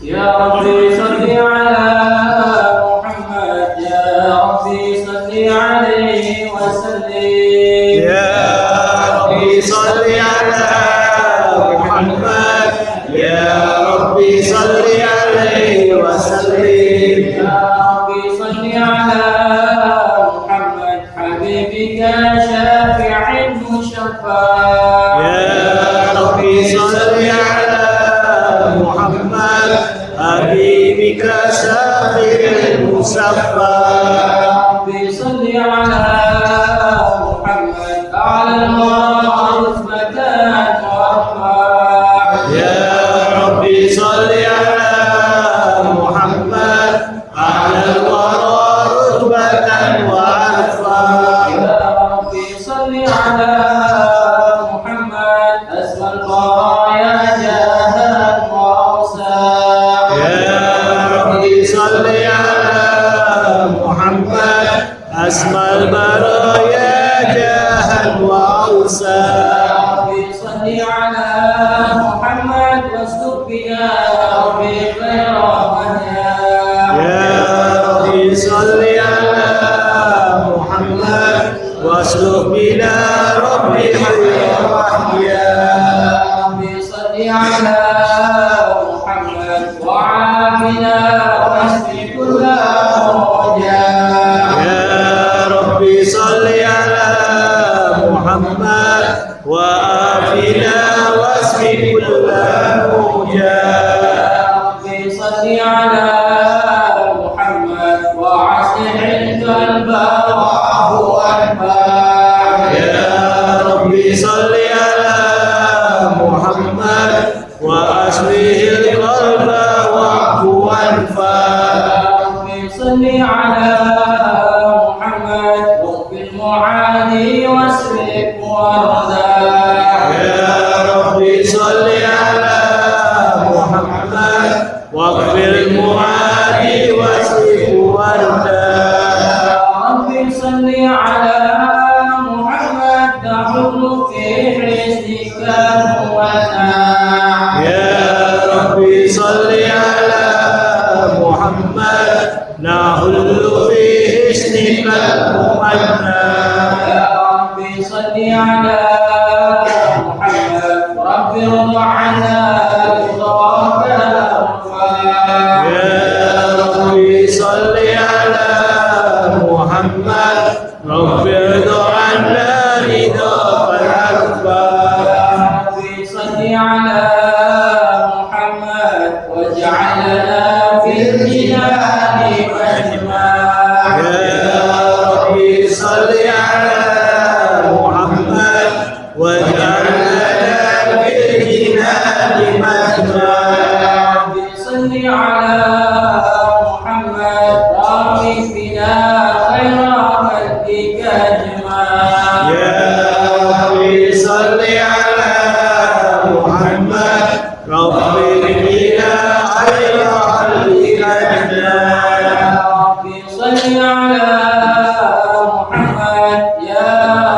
يا ربي صل على محمد يا ربي صل عليه وسلم يا ربي صل على محمد يا ربي صل عليه وسلم يا ربي صل على محمد حبيبك شافع المشفع يا ربي صل على محمد حبيبك شافع المصفى يا ربي صل على محمد أعلى الورى رتبة ورفع يا ربي صل على محمد على الورى رتبة وعرفا يا ربي صل على محمد أسمى البرايا جاها وأوسع يا ربي صل على محمد أسمى البرايا جاها وأوسع يا ربي صل على محمد واستر بنا ربي خير منيا يا ربي صل على محمد واسلك بنا ربي خير وحيا يا ربي صل على محمد وعافنا واشف كل رجاء يا ربي صل على محمد وآفنا واسف كل موجا يا ربي صل على محمد وعسح القلب وعفو أنفاع يا ربي صل على محمد وأصله القلب واعفو وانفع يا ربي صل على محمد واغفر المعاني واسلك وارزاق يا ربي صل على محمد واغفر المعادي واسلك وارتاح يا ربي صل على محمد تحل في حسنك والنعم يا ربي صل على محمد نحل في حسن المعنى يا ربي صل على محمد رب ارض عنا رضاك الوفاء يا ربي صل على محمد رب ارض عنا رضاك الأكبر يا ربي صل على محمد واجعلنا في الجنان مجمع يا ربي صل على محمد واجعلنا في الجنان مجمع ربي صل على محمد رامي فينا خير خلقك اجمع يا ربي صل على محمد رب بنا خير خلقك أجمعين ربي صل على محمد يا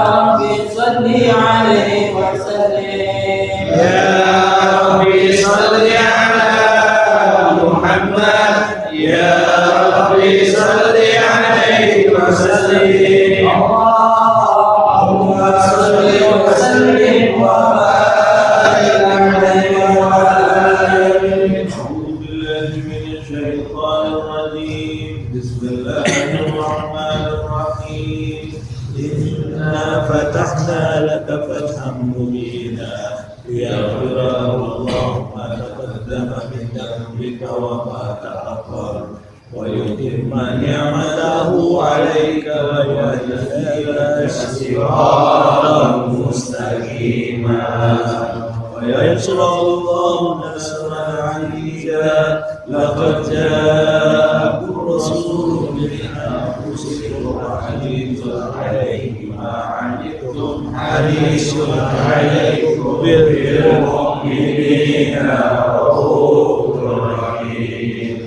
ربي صل عليه وسلم يا ربي صل على محمد يا ربي صل عليه وسلم اللهم صل وسلم وبارك عليه وعلى أعوذ بالله من الشيطان الرجيم بسم الله الرحمن الرحيم إنا فتحنا لك فتحا مبينا ليغفر الله ما تقدم من ذنبك وما تأخر ويتم نعمته عليك ويهديك صراطا مستقيما ويشرح الله نصرا عزيزا لقد جاءكم رسول من انفسكم عزيز عليه ما عنتم حريص عليكم بالمؤمنين رؤوف رحيم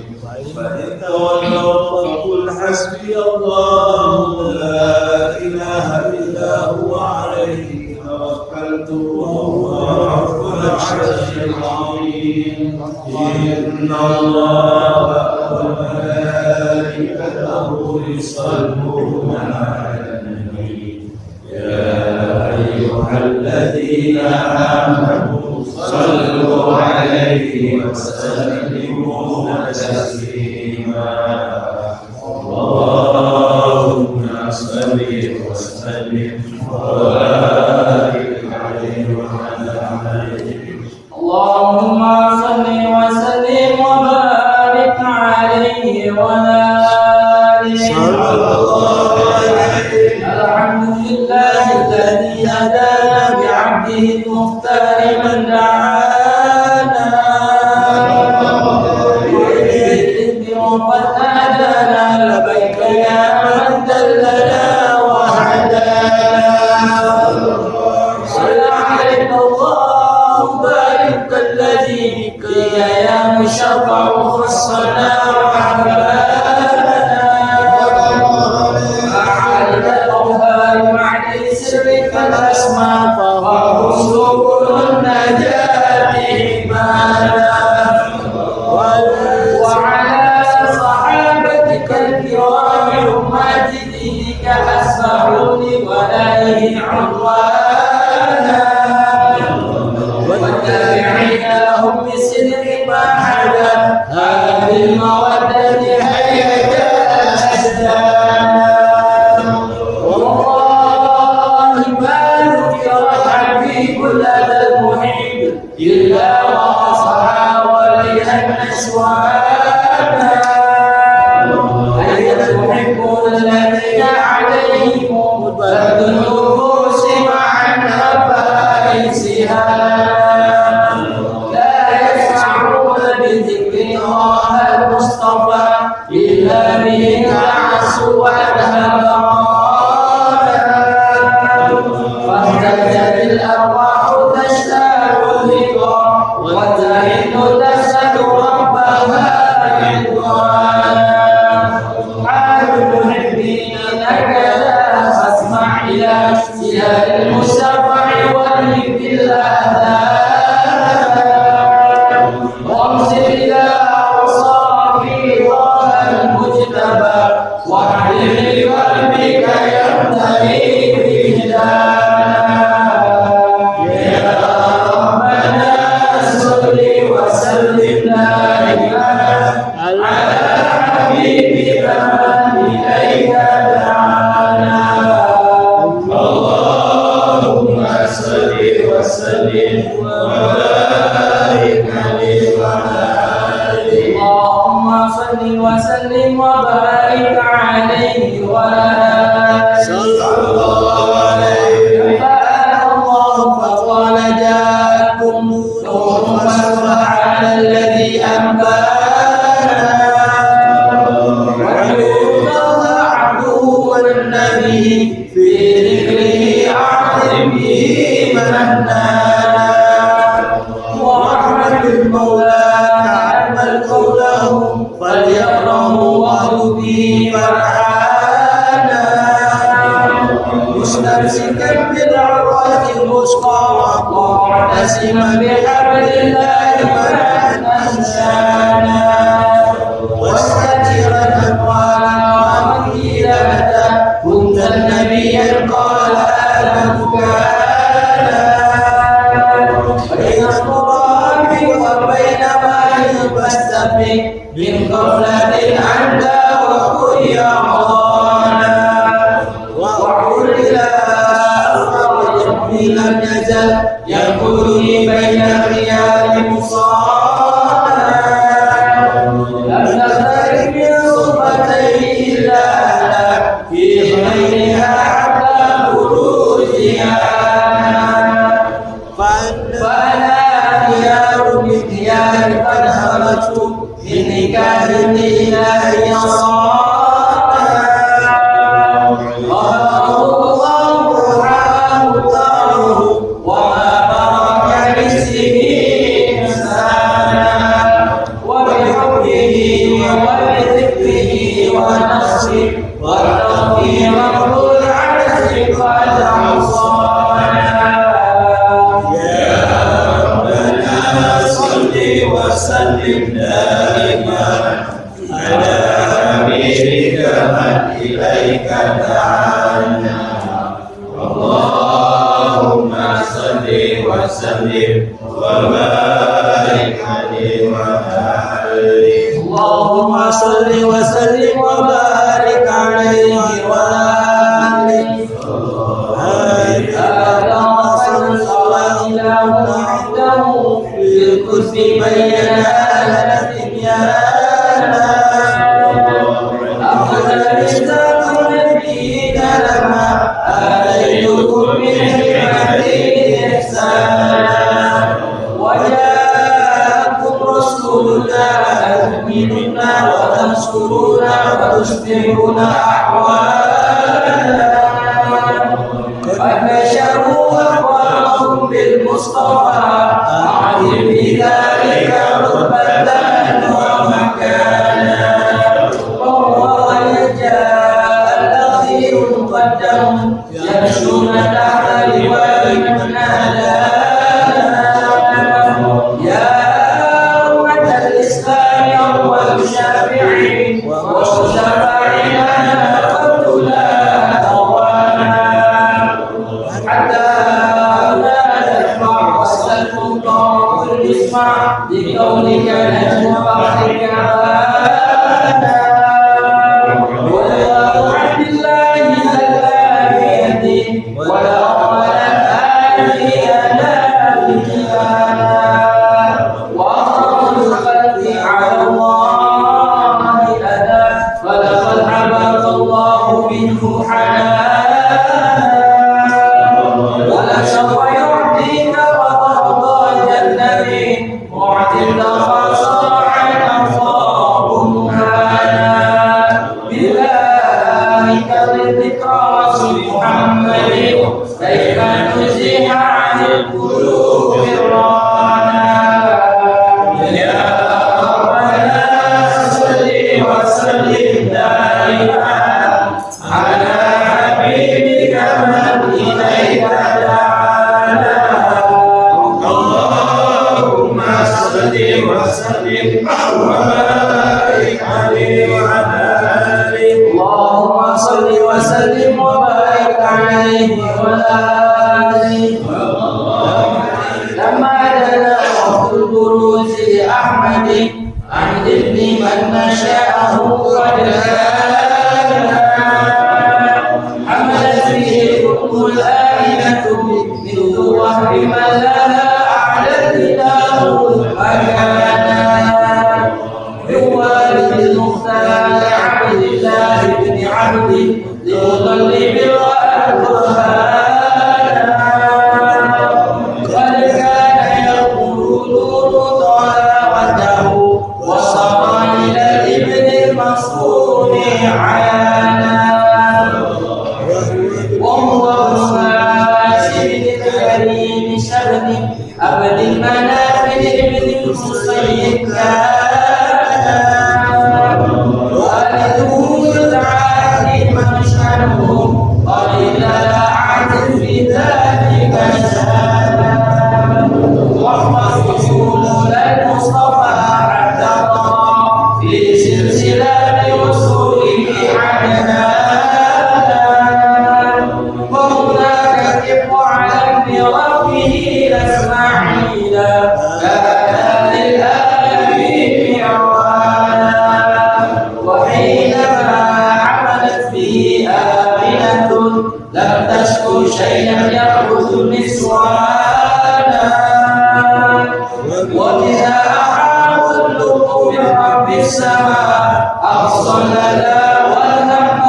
فإن تولوا فقل حسبي الله لا إله إلا هو عليه توكلت وهو رب العرش العظيم إن الله وملائكته يصلون على النبي يا أيها الذين آمنوا صلوا عليه وسلموا تسليما اللهم صل وسلم وبارك عليه وعلى آله اللهم صل وسلم وبارك عليه وعلى صلى الله عليه الحمد لله الذي هدانا بعبده المختار من دعانا بإذنه وقد هدانا لبيك يا من دلنا وهدانا صلى عليك الله بارك الذي بك يا مشفع خصنا وحبانا أعلى الأوهام معنى سرك الأسماء فهو سبل النجاة إيمانا وعلى صحابتك الكرام أمة دينك أسمعوا لولائه عنوانا والتابعين لهم بصدق ما حدا هذه المودة هيا أسدانا والله ما ذكر الحبيب لدى المحب إلا وأصحى وليا نسوانا أين تحبون الذين عليهم بذل النفوس مع نفائسها لا يسمعون بذكر الله المصطفى إلا به تعسوا وأدهبرانا فاهتزت الأرواح تشتاق ذكرا وتهن تسأل ربها رضوانا حال المحبين لك لا أسمع إلى اشتهاء المشفع والذكر الأذان وانصر إلى أوصافه طه المجتبى واعلم لقلبك يمتلئ وجدانا يا ربنا صل وسلم دائما على حبيبك من إليك دعانا اللهم صل وسلم وبارك عليه وعلى آله. اللهم صل وسلم وبارك عليه وعلى آله. صلى الله عليه فأنا الله فقال جاءكم نور فسبحان الذي أنبانا ويوضع عبده والنبي في ذكره أعظم به مننا ورحمة المولى تعمل قوله فليقرأوا وهو به فرحانا مستمسكا بالعروة الوثقى ومعتصما بحبل الله فلا تنسانا واستترا أموالا ومكيلة كنت نبيا قال آدم كانا بين التراب وبين ماء فاستفق من غفلة أنت وكن يعطانا وعود إلى من لم يزل ينقلني بين خيال مصانا لم نختلف من صفتيه إلا أنا في غيرها حتى خروجها فأنا خيار من خيار قد خرجت من نكاح الإله صانا غفر الله رحمه الله وما برك باسمه إنسانا وبحبه وبذكره ونصره والتوفيق رب العرش قد عصانا يا ربنا صل وسلم دائما على حبيبك من إليك دعانا اللهم صل وسلم وبارك عليه وعلى آله. اللهم صل وسلم وبارك عليه وعلى آله هذا مثل إله عنده في الكرسي بين لنا تبيانا أخذ ميثاق النبيين لما آتيتكم من حكمته إحسانا وجاءكم رسولنا تؤمنون وتنصرون وتصلحون أحوالنا قد نشروا أخبارهم بالمصطفى أعظم بذلك رتبة ومكانا وهو الرجاء الأخير المقدم يمشون تحت لواء من نادانا يا أمة الإسلام أول شافعين وشفاعنا قد لا أوانا حتى لا تشفع وسلكم طاق الاسمع لكونك نجم فخرك أبانا ولا عبد الله الآبية ولا أمل الآبي أنا بكيانا وأمر الخلق على الله أنا فلقد عبد الله منه حنانا ولسوف يعطيك وترضى جنة معتد خاصة أخاف مهانا بالله كالذكرى محمد كيف نزيح عن القلوب الرانا يا ربنا صل وسلم دائما على حبيبك من إليك دعانا اللهم صل وسلم وبارك عليه وعلى آله. اللهم صل وسلم وبارك عليه وعلى آله. لما دنا وقت البروز لأحمد عن ابن من نشأه قد حملت به الأم الآمنة مثل وهب من لها أعلت له مكانا من والد المختار عبد الله بن عبد ليضل بالقرآن قد كان يقول نور طلاوته وصار إلى الابن المصون عانا وهو ابن هاشم الكريم شبن أبد المنافذ ابن المسيب كان والده يدعى لمن شانه قليلا عدل في ذلك شانا واحفظ شمول المصطفى حتى في سلسلة رسوله عدنا وهناك كف على بربه إسماعيل كان للآبين عوانا وحينما عملت به آمنة لم تشكر شيئا يأخذ النسوانا وإذا أحاط اللطف من رب السماء أبصر لنا والهم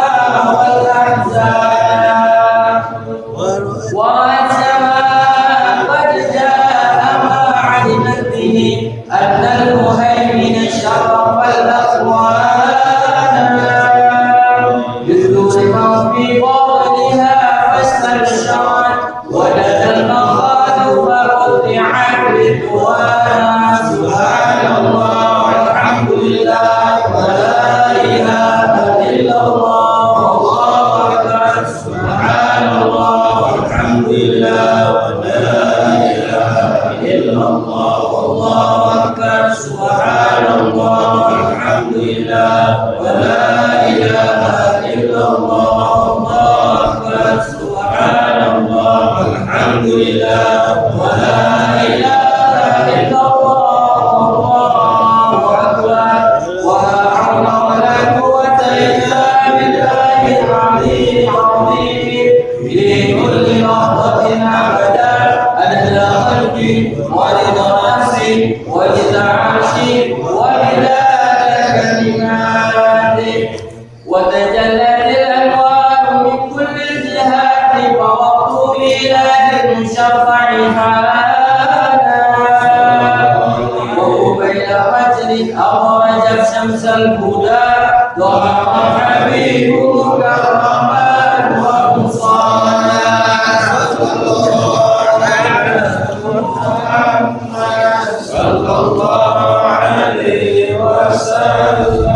والأحزان والسماء قد جاء ما علمت به أن المهيمن شرف الأقوال يذكر في باطنها فاستبشرت ولدى المخاذ فقطعت رضوانا سبحان الله والحمد لله ولا إله إلا الله والله أكبر سبحان الله والحمد لله ولا إله إلا الله والله أكبر سبحان الله والحمد لله ولا إله إلا الله والله أكبر سبحان الله والحمد لله ولا إله إلا الله والله أكبر ولا حول ولا قوة إلا بالله العلي العظيم في كل لحظة أبدا أدنى خلقي ورضا نفسي ورضا عرشي ومداد كلماتي وتجلت الأنوار من كل الجهات فوقت بإله المشفع حالا وقبيل فجر أخرج شمس الهدى ظهر حبيبك الرحمن ومصانا صلى الله عليه وسلم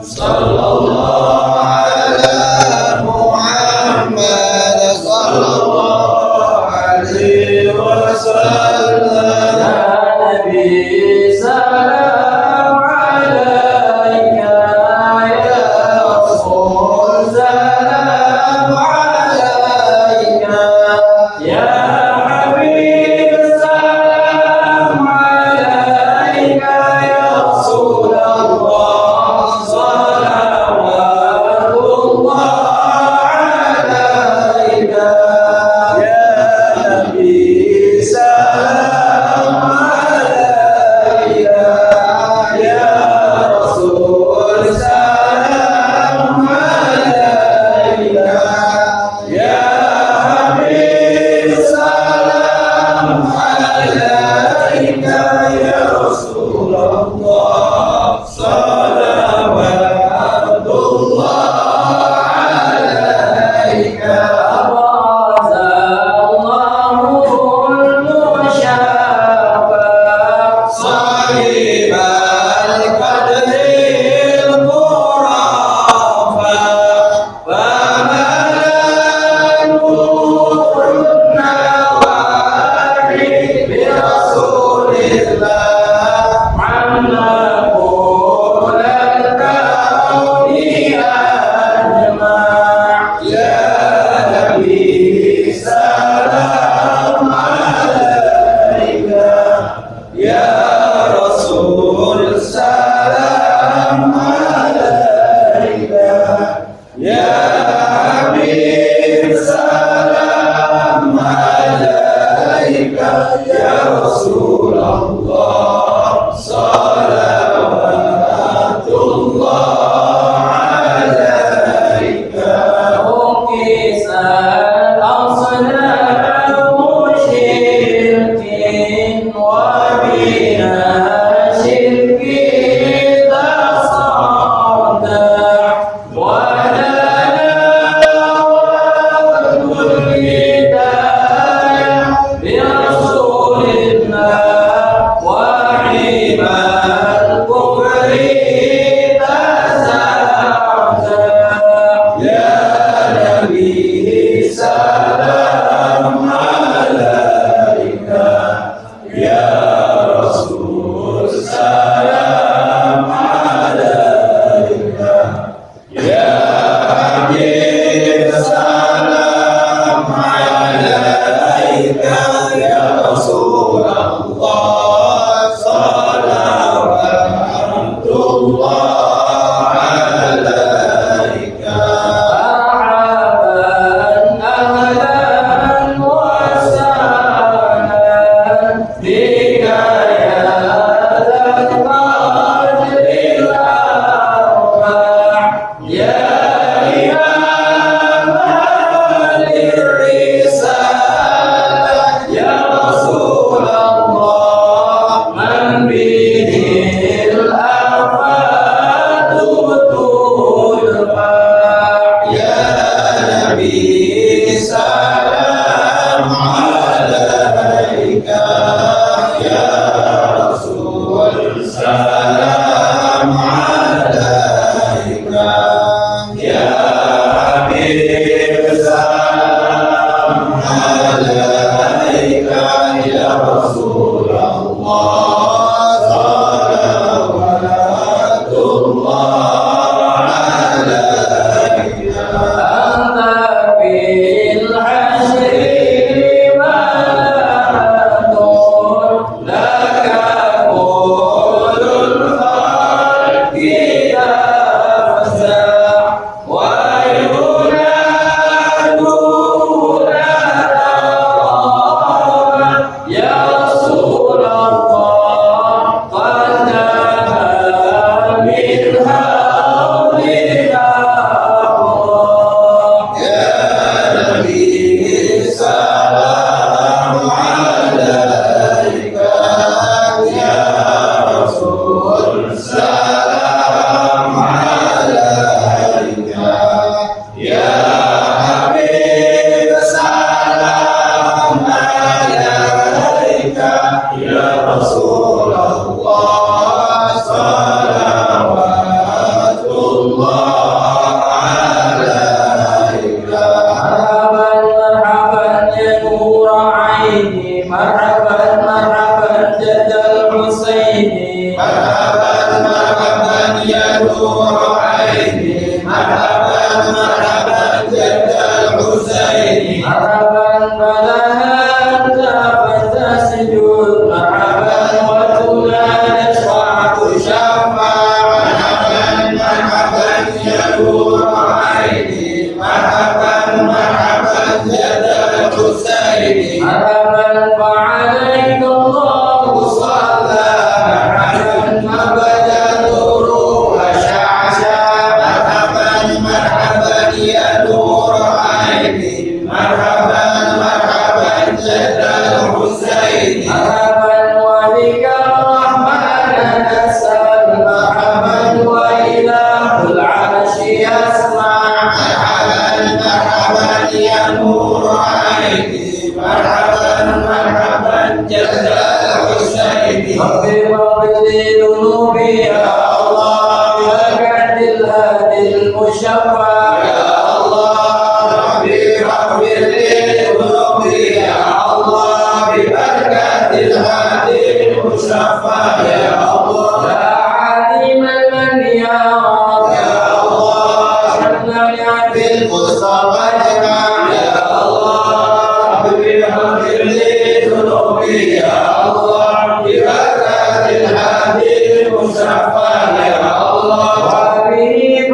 صلى الله على محمد صلى الله عليه وسلم يا نبي سلام عليك يا رسول سلام Ya Habib salam alaika ya Rasulullah salawatullah alaika. Ukisat asnamu syirkin wa bina syirki tasarda wa Mustafa ya Allah, wa bihi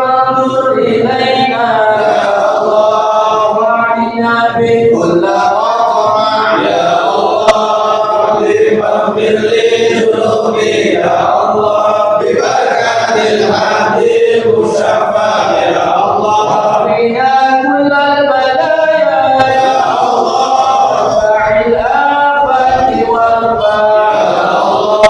إلينا يا الله وعدنا به كل مطمع يا الله اغفر لي ذنوبي يا الله ببركة الهادي المشفى يا الله وقنا كل البلايا يا الله وارفع الآفات والبلايا يا الله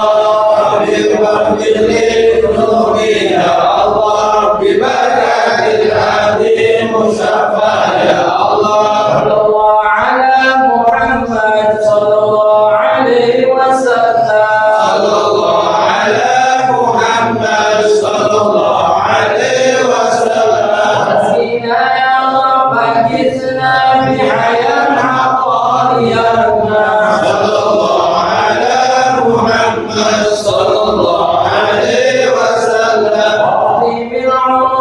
اغفر لي ذنوبي يا الله ببركة الهادي المشفى يا الله صلى الله على محمد صلى الله عليه وسلم صلى الله على محمد صلى الله عليه وسلم حسبنا يا رب أجزنا بحياة عطايانا صلى الله على محمد صلى الله عليه وسلم واقضي بالعمر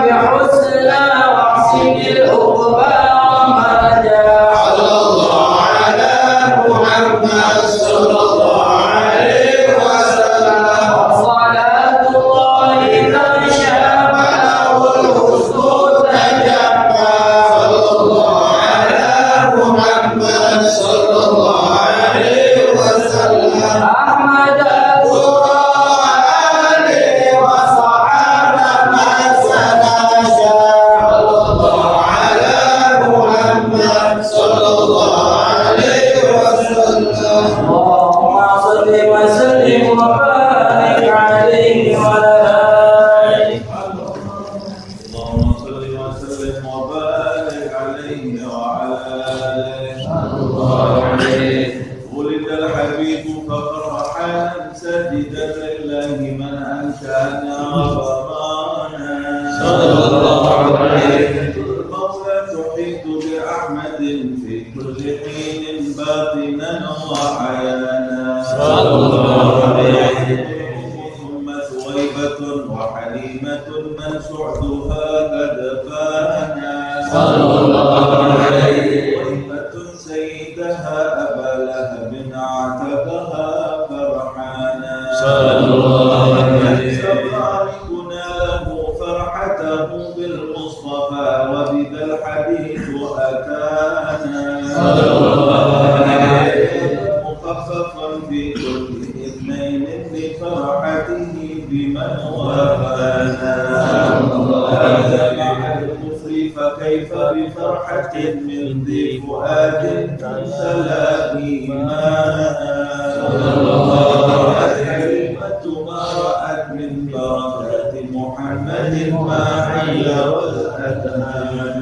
بحسنى واحسن العقبى رمدا صلى الله على محمد صلى الله عليه وسلم وصلاة الله تغشى له الحسن تجمع صلى الله على محمد صلى الله عليه وسلم أحمد وآله وصحابه ما سناشا صلى الله على محمد صلى الله عليه وسلم اللهم صل وسلم وبارك عليه وعلى آله اللهم صل وسلم وبارك عليه وعلى آله. ولد الحبيب ففرحان سجدا لله من أنشأنا وبرانا صلى الله عليه. المولى تحيط بأحمد في كل حين باطنا وحيانا صلى الله عليه. ثم ثويبة وحليمة من سعدها قد فانا صلى الله عليه. ثويبة سيدها أبا لهب عتقها فرحانا صلى الله عليه. سباركنا له فرحته بالمصطفى وبذا الحديث أتانا صلى الله عليه. مخففا في كل اثنين لفرحته بمن وافانا هذا مع الكفر فكيف بفرحة من ذي فؤاد تنسلى إيمانا الكلمة ما رأت من بركات محمد ما حل والأتانا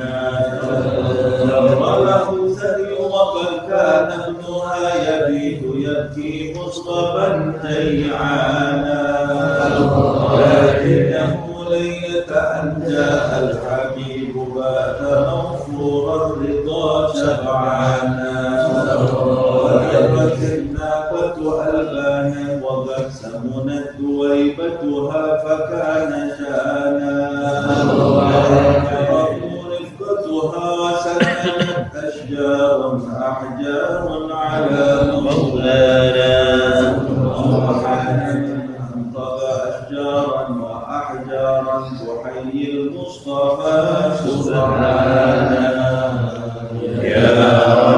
وله ثري وقد كان ابنها يبيت يبكي مصطفى هيعانا لكنه ليلة أن جاء الحبيب بات مغفور الرضا شبعانا وجرت الناقة ألبانا وقد سمنت دويبتها فكان شانا رفقتها وسلمت أشجار أحجار على مولانا انطبع أشجارا وأحجارا تحيي المصطفى سبحانا يا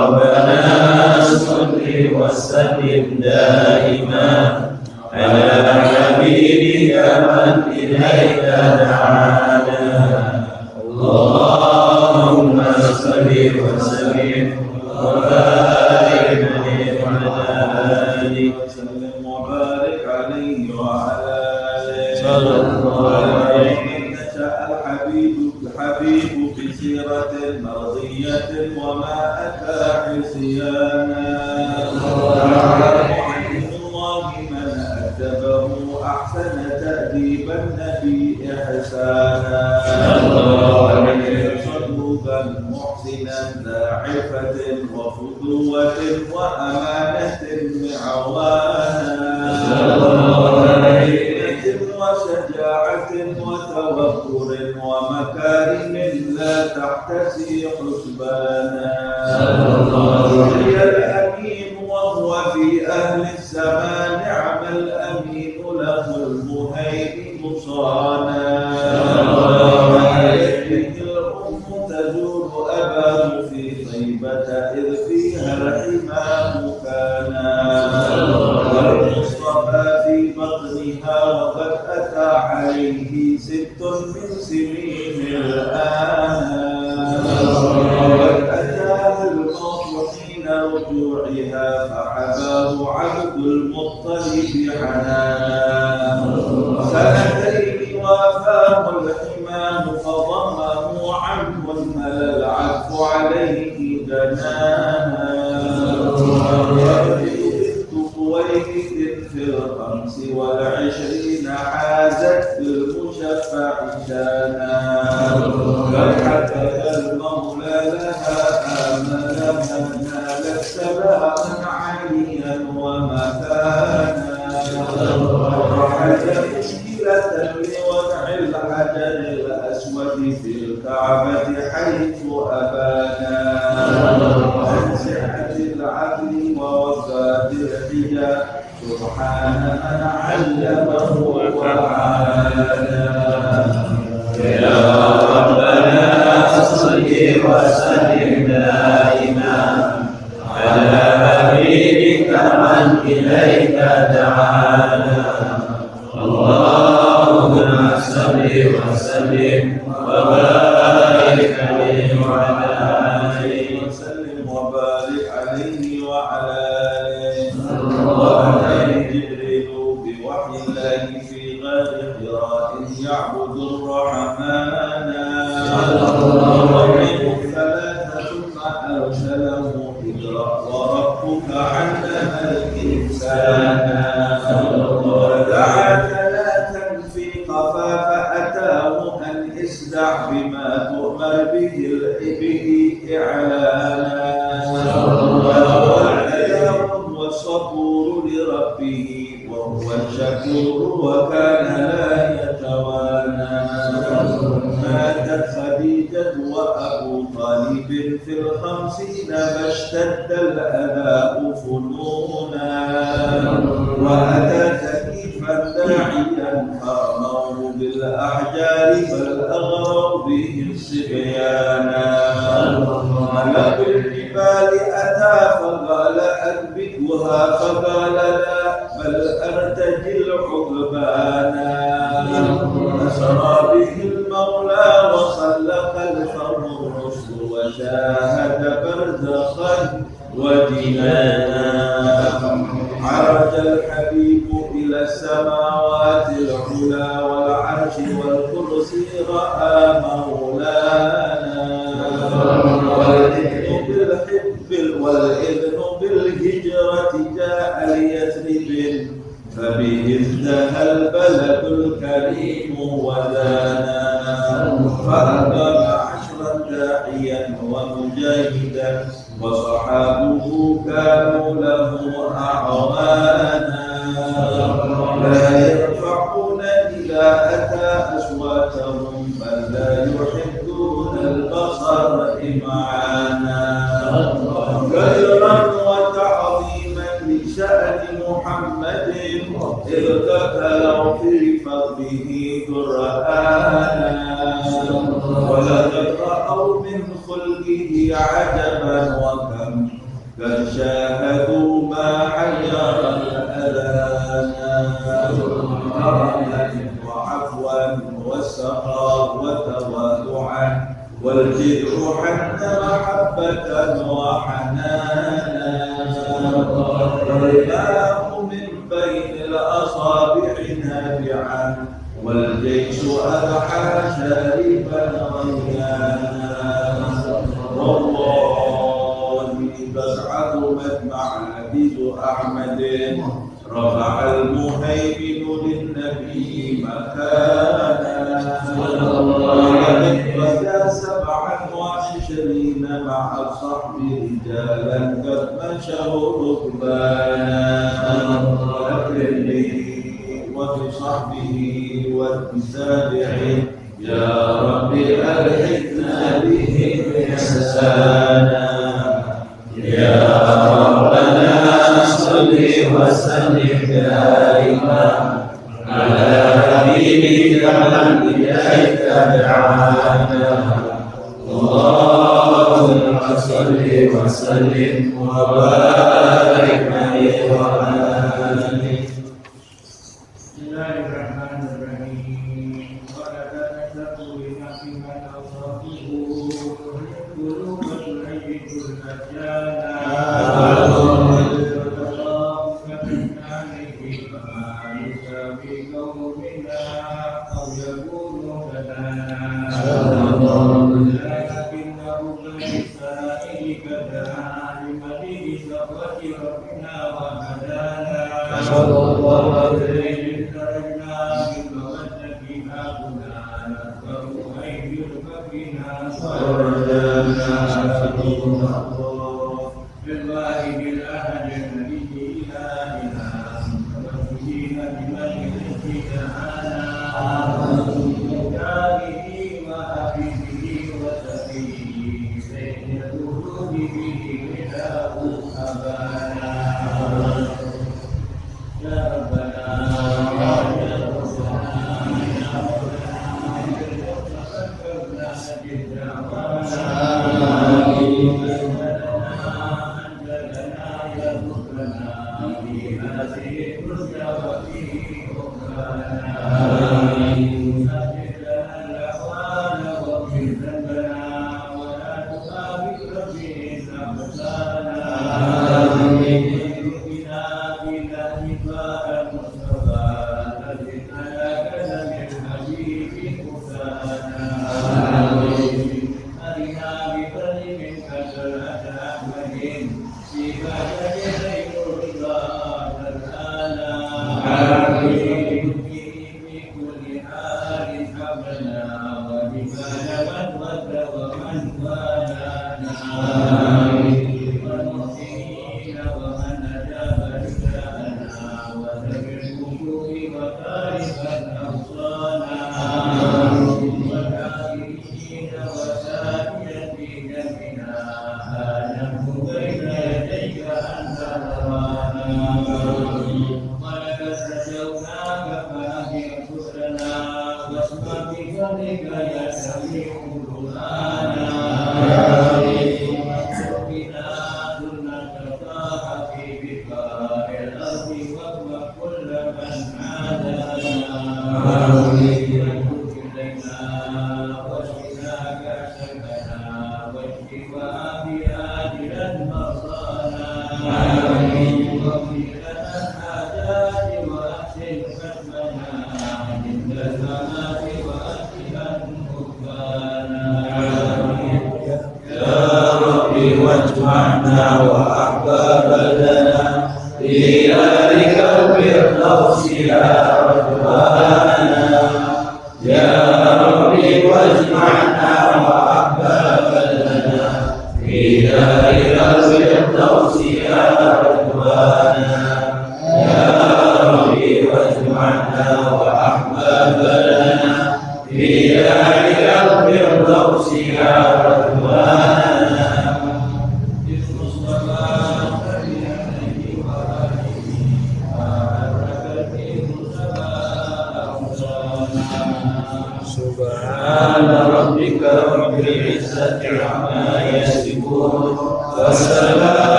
ربنا صل وسلم دائما على حبيبك من إليك دعانا اللهم صل وسلم وبارك عليه وعلى آله وسلم وبارك عليه وعلى آله صلى الله عليه. نشأ الحبيب بسيرة مرضية وما أتى حسيانا وعن الله من أدبه أحسن تأديب النبي إحسانا صدوقا محسنا ذا عفة وفتوة وأمانة معوانا وشجاعة وتوكل ومكارم لا تحتسي حسبانا هي الأمين وهو في أهل السماء نعم الأمين له المهيمن صانا تزور أباه في طيبة إذ فيها الحمام كانا والمصطفى في بطنها وقد أتى عليه 6 من سنين الآن وقد أتاه الموت حين رجوعها فحباه عبد المطلب حنانا 2 وافاه الحمام فضمه عنه المل العفو عليه جنانا ويجد في 25 حازت بالمشفع شانا فحكى المولى لها آمنها نالت سلاما عليا ومكانا وحج مشكلة لوضع الحجر الأسود في الكعبة حيث أبانا عن سعة العقل ووفاة الحجاب سبحان من علمه وعانا يا ربنا صل وسلم دائما على حبيبك من إليك دعانا اللهم صل وسلم وبارك عليه وعلى آله وسلم وبارك عليه وعلى آله جبريل بوحي الله في غار حراء يعبد الرحمن ربه 3 ثم أرسله اقرأ وربك علم الإنسان ودعا 3 في قفا فأتاه أن اصدع بما تؤمر به إعلانا والصبور لربه وهو الشكور وكان لا يتوانى ماتت خديجة وأبو طالب في 50 فاشتد الأذى فنونا وأتى تكيفا داعيا فأمروا بالأحجار بل أغروا به الصبيانا ملك الجبال أتى فقال أنبئها فقال لا بل أرتجي العقبانا أسرى به المولى وصلى خلفه الرسل وشاهد برزخا وجنانا عرج الحبيب إلى السماوات العلى والعرش والكرسي رأى مولانا والإذن بالهجرة جاء ليثرب فبه ازدهى البلد الكريم ودانا فأقام 10 داعيا ومجاهدا وصحابه كانوا له أعوانا لا يرفعون إذا أتى أصواتهم بل لا يحبون البصر إمعانا كثرا وتعظيما لشأن محمد إذ ذكروا في فضله قرآنا ولقد رأوا من خلقه عجبا وكم قد شاهدوا ما حير الأذانا وعفوا والسخاء وتواضعا والجدع حتى محبة وحنانا رماه من بين الأصابع نافعا والجيش أضحى شاربا غيانا والله قد عظمت معابد أحمد رفع المهيمن للنبي مكانا وجاء 27 مع الصحب رجالا قد مشوا ركبانا أكرم به وبصحبه والتابعين يا رب ألحقنا بهم إحسانا يا ربنا صل وسلم دائما على حبيبك من إليك دعانا اللهم صل وسلم وبارك عليه وعلى آله. Bismillahirrahmanirrahim. Wa la tanasatu bi nafsi man awsafihi qulubul ayyidul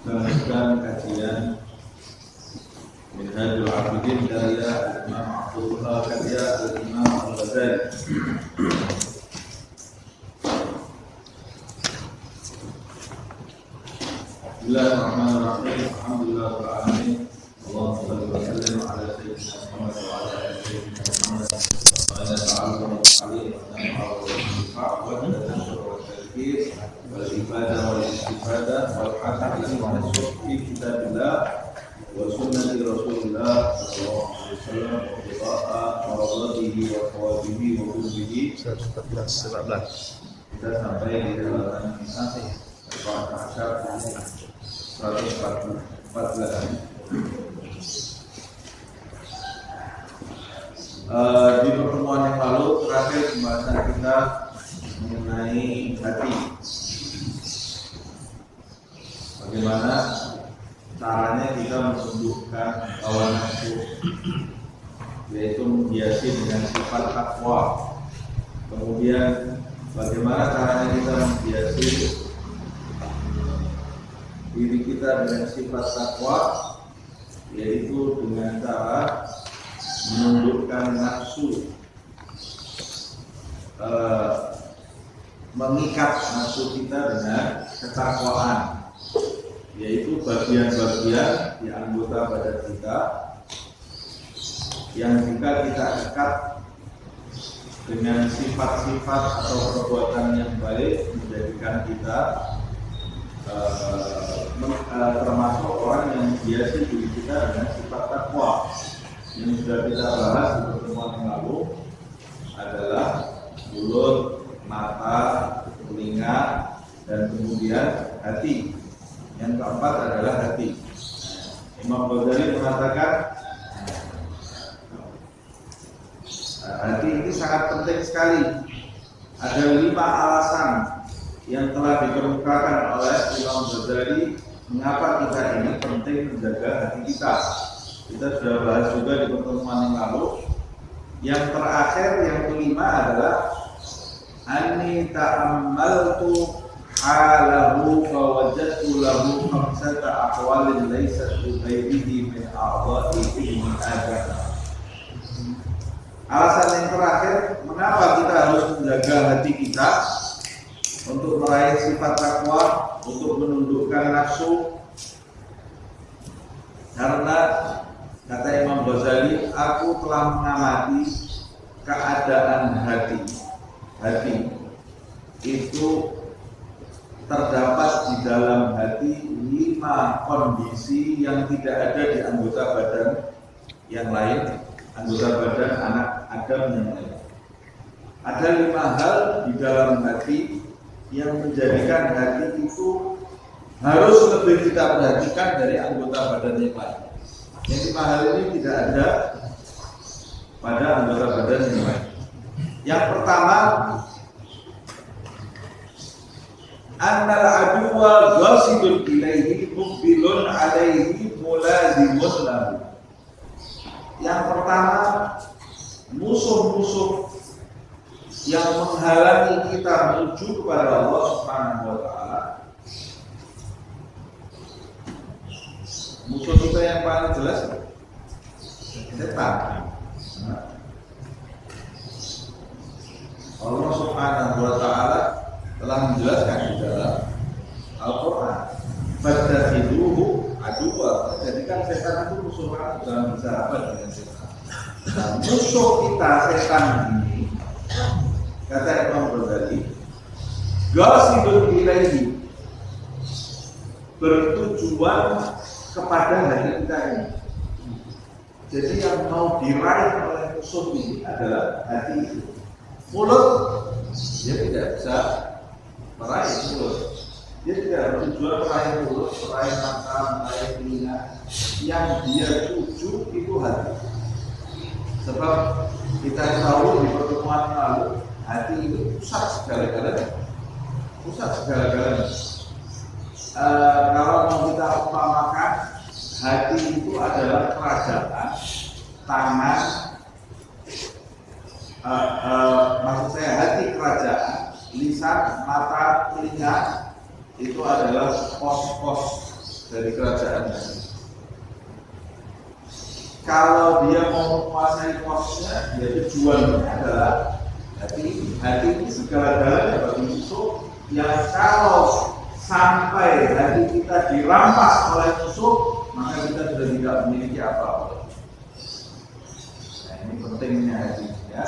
Melanjutkan kajian Minhajul Abidin karya Imam Abdullah karya Imam Al-Ghazali. Bismillahirrahmanirrahim. Alhamdulillah rabbil alamin. Allahumma shalli wa sallim ala sayyidina Muhammad wa ala ali sayyidina Muhammad. Wa ala ta'ala alaihi wa والإبادة والاستفادة والحث والنصح في كتاب الله وسنة رسول الله صلى الله عليه وسلم وقراءة مرضاته وثوابه وقربه. Kita sampai di halaman 114. Di pertemuan yang lalu terakhir pembahasan kita mengenai hati. Bagaimana caranya kita menundukkan hawa nafsu, yaitu menghiasi dengan sifat takwa. Kemudian bagaimana caranya kita menghiasi diri kita dengan sifat takwa, yaitu dengan cara menundukkan nafsu, mengikat nafsu kita dengan ketakwaan, yaitu bagian-bagian di anggota badan kita yang jika kita ikat dengan sifat-sifat atau perbuatan yang baik menjadikan kita termasuk orang yang menghiasi diri kita dengan sifat takwa. Yang sudah kita bahas di pertemuan yang lalu adalah mulut, mata, telinga, dan kemudian hati. Yang keempat adalah hati. Imam Ghazali mengatakan hati ini sangat penting sekali. Ada 5 alasan yang telah dikemukakan oleh Imam Ghazali mengapa kita ini penting menjaga hati kita. Kita sudah bahas juga di pertemuan yang lalu. Yang terakhir, yang kelima adalah anni ta'ammaltu halahu fawajadtu lahu khamsata aqwalin laysat li ghairihi min a'dha'ihi min adam. Alasan yang terakhir, mengapa kita harus menjaga hati kita untuk meraih sifat takwa, untuk menundukkan nafsu? Karena kata Imam Ghazali, aku telah mengamati keadaan hati. Hati itu terdapat di dalam hati 5 kondisi yang tidak ada di anggota badan yang lain, anggota badan anak Adam yang lain. Ada 5 hal di dalam hati yang menjadikan hati itu harus lebih kita perhatikan dari anggota badan yang lain. Yang 5 hal ini tidak ada pada anggota badan yang lain. Yang pertama, annal aduwa ghasidun ilaihi muqbilun alaihi mulazimun lahu. Yang pertama, musuh-musuh yang menghalangi kita menuju kepada Allah Subhanahu wa taala. Musuh kita yang paling jelas setan. Allah Subhanahu wa taala telah menjelaskan di dalam Al-Qur'an, "Fadzahiduhu aduwa." Jadikan setan itu musuh kita, jangan bersahabat dengan setan. Nah, musuh kita setan ini, kata Imam Ghazali, ghasidun ilaihi, bertujuan kepada hati kita ini. Jadi yang mau diraih oleh musuh ini adalah hati itu. Mulut dia tidak bisa meraih mulut. Dia tidak bertujuan meraih mulut, meraih mata, meraih telinga. Yang dia tuju itu hati. Sebab kita tahu di pertemuan lalu, hati itu pusat segala-galanya. Pusat segala-galanya. Kalau mau kita umpamakan, hati itu adalah kerajaan, tangan, maksud saya hati kerajaan, lisan, mata, telinga itu adalah pos-pos dari kerajaan. Kalau dia mau menguasai posnya, dia tujuannya adalah hati. Hati ini segala-galanya bagi musuh yang kalau sampai hati kita dirampas oleh musuh, maka kita sudah tidak memiliki apa-apa. Nah, ini pentingnya hati ya.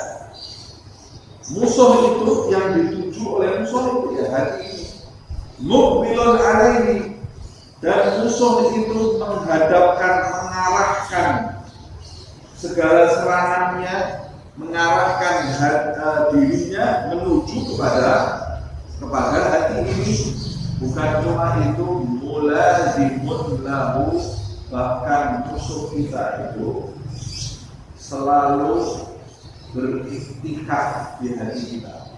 Musuh itu yang dituju oleh musuh itu ya hati ini. Muqbilun alaihi, dan musuh itu menghadapkan, mengarahkan segala serangannya, mengarahkan dirinya menuju kepada hati ini. Bukan cuma itu, mulazimun lahu, bahkan musuh kita itu selalu beriktikaf di hati kita,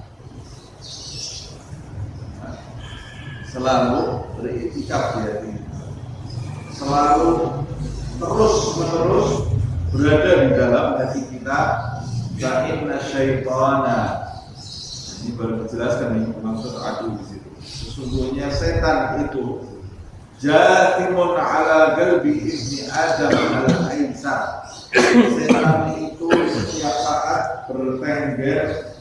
selalu beriktikaf di hati kita, selalu terus menerus berada di dalam hati kita. Inna syaitana, ini baru dijelaskan nih maksud adu di situ. Sesungguhnya setan itu jathimun ala qalbi ibni Adam al-Aisar. Setan itu setiap saat bertengger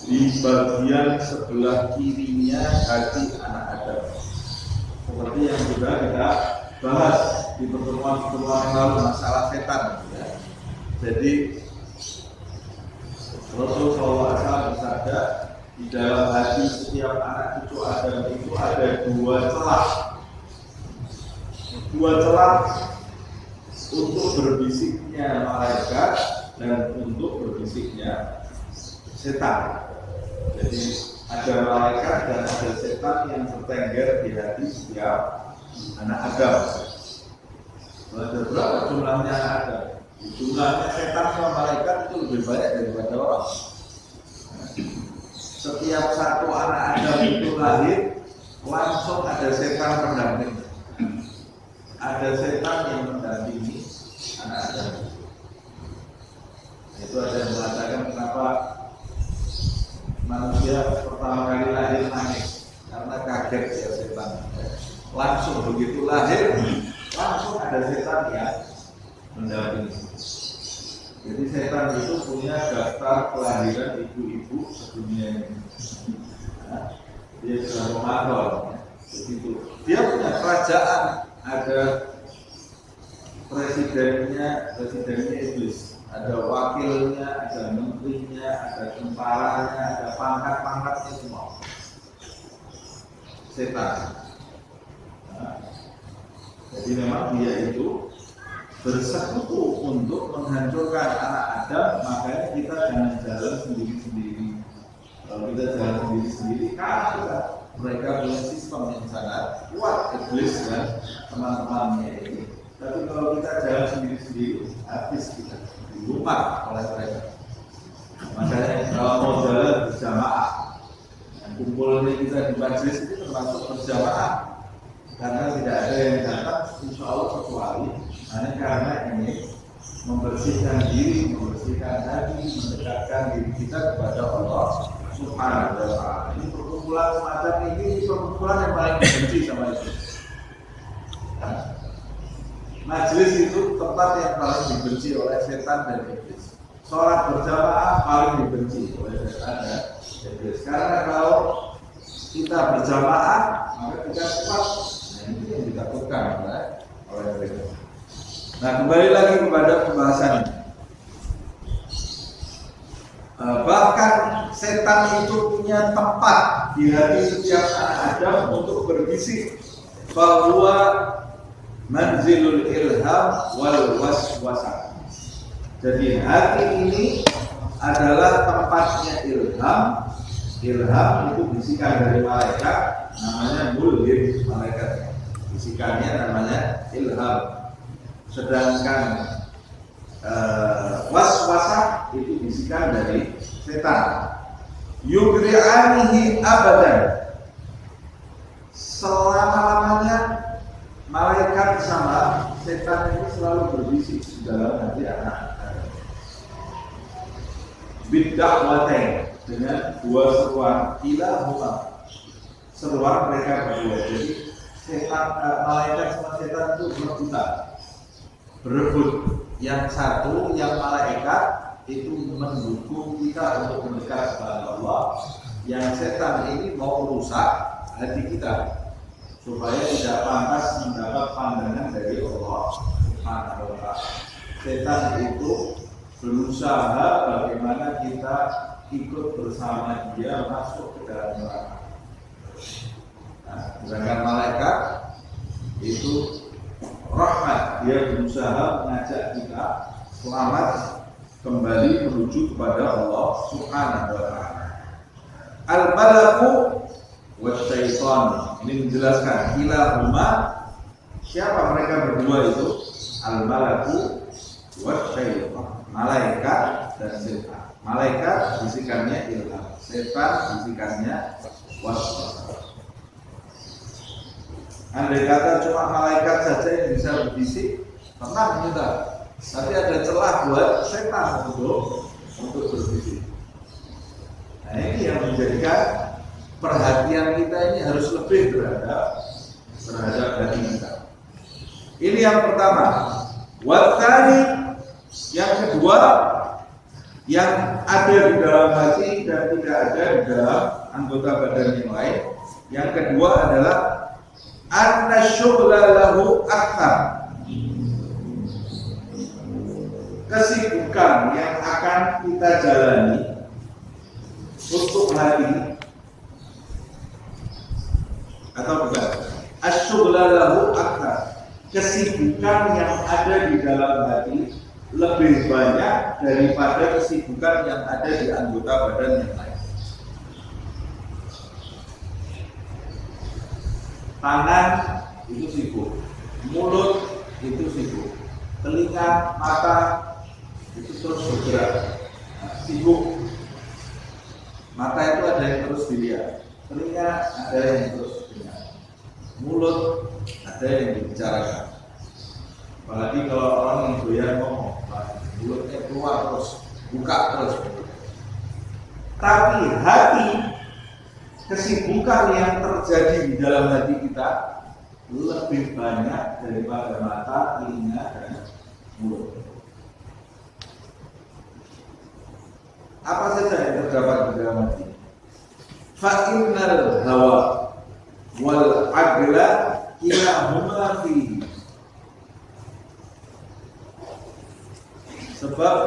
di bagian sebelah kirinya hati anak Adam. Seperti yang sudah kita bahas di pertemuan-pertemuan yang lalu masalah setan ya. Jadi Rasulullah SAW bersabda, di dalam hati setiap anak cucu Adam itu ada dua celah untuk berbisiknya malaikat dan untuk berbisiknya setan. Jadi ada malaikat dan ada setan yang bertengger di hati setiap anak Adam. Ada berapa jumlahnya anak Adam? Jumlahnya setan sama malaikat itu lebih banyak daripada orang. Setiap satu anak Adam itu lahir, langsung ada setan pendamping. Ada setan yang mendampingi anak Adam. Itu ada yang mengatakan kenapa manusia pertama kali lahir nangis, karena kaget ya setan. Langsung begitu lahir, langsung ada setan yang mendampingi. Jadi setan itu punya daftar kelahiran ibu-ibu sedunia ini. Nah, dia sudah mengatur, begitu. Dia punya kerajaan, ada presidennya iblis, ada wakilnya, ada menterinya, ada tentaranya, ada pangkat-pangkatnya semua. Setan. Nah, jadi memang dia itu bersekutu untuk menghancurkan anak Adam. Makanya kita jangan jalan sendiri-sendiri. Kalau kita jalan sendiri-sendiri, karena mereka punya sistem yang sangat kuat, iblis dan teman-temannya ini. Tapi kalau kita jalan sendiri-sendiri, habis kita dilumpat oleh mereka. Makanya kalau mau jalan berjamaah, kumpulnya kita di majelis itu termasuk berjamaah, karena tidak ada yang datang insya Allah kecuali hanya karena ini membersihkan diri, membersihkan hati, mendekatkan diri kita kepada Allah Subhanahu wa Ta'ala. Ini perkumpulan semacam ini perkumpulan yang paling dibenci sama itu. Majelis itu tempat yang paling dibenci oleh setan dan iblis. Sholat berjamaah paling dibenci oleh setan dan iblis. Karena kalau kita berjamaah maka kita kuat. Nah, ini yang ditakutkan oleh mereka. Nah, kembali lagi kepada pembahasan ini. Bahkan setan itu punya tempat di hati setiap anak Adam untuk berbisik bahwa manzilul ilham wal waswasah. Jadi hati ini adalah tempatnya ilham. Ilham itu bisikan dari malaikat, namanya mulhim, malaikat. Bisikannya namanya ilham. Sedangkan waswasah itu bisikan dari setan. Yugri'anihi abadan, selama-lamanya malaikat sama setan itu selalu berbisik di dalam hati anak Adam. Bid'ahwatain, dengan dua seruan, ilahuma, seruan mereka berdua. Jadi setan, malaikat sama setan itu berebut. Yang satu, yang malaikat itu mendukung kita untuk mendekat kepada Allah. Yang setan ini mau merusak hati kita supaya tidak pantas mendapat pandangan dari Allah Subhanahu wa Ta'ala. Setan itu berusaha bagaimana kita ikut bersama dia masuk ke dalam neraka. Nah, sedangkan malaikat itu rahmat, dia berusaha mengajak kita selamat kembali menuju kepada Allah Subhanahu wa Ta'ala. Al-malaku wa syaitan, ini menjelaskan ilahuma, siapa mereka berdua itu? Al-malaku wa syaitan, malaikat dan setan. Malaikat bisikannya ilham, setan bisikannya waswas. Andai kata cuma malaikat saja yang bisa berbisik, tenang kita. Tapi ada celah buat setan untuk berbisik. Nah, ini yang menjadikan perhatian kita ini harus lebih terhadap hati kita. Ini yang pertama. Wattani, yang kedua, yang ada di dalam hati dan tidak ada di dalam anggota badan yang lain. Yang kedua adalah anna syughla lahu akthar, kesibukan yang akan kita jalani untuk hati, atau bukan, asyughla lahu akthar, kesibukan yang ada di dalam hati lebih banyak daripada kesibukan yang ada di anggota badan yang lain. Tangan itu sibuk, mulut itu sibuk, telinga, mata itu terus bergerak, sibuk. Mata itu ada yang terus dilihat, telinga ada yang terus dengar, mulut ada yang dibicarakan. Apalagi kalau orang yang doyan ngomong, mulutnya keluar terus, buka terus. Tapi hati, kesibukan yang terjadi di dalam hati kita lebih banyak daripada mata, telinga, dan mulut. Apa saja yang terdapat di dalam hati? Fa'innal hawa wal agla kilahuma fihi. Sebab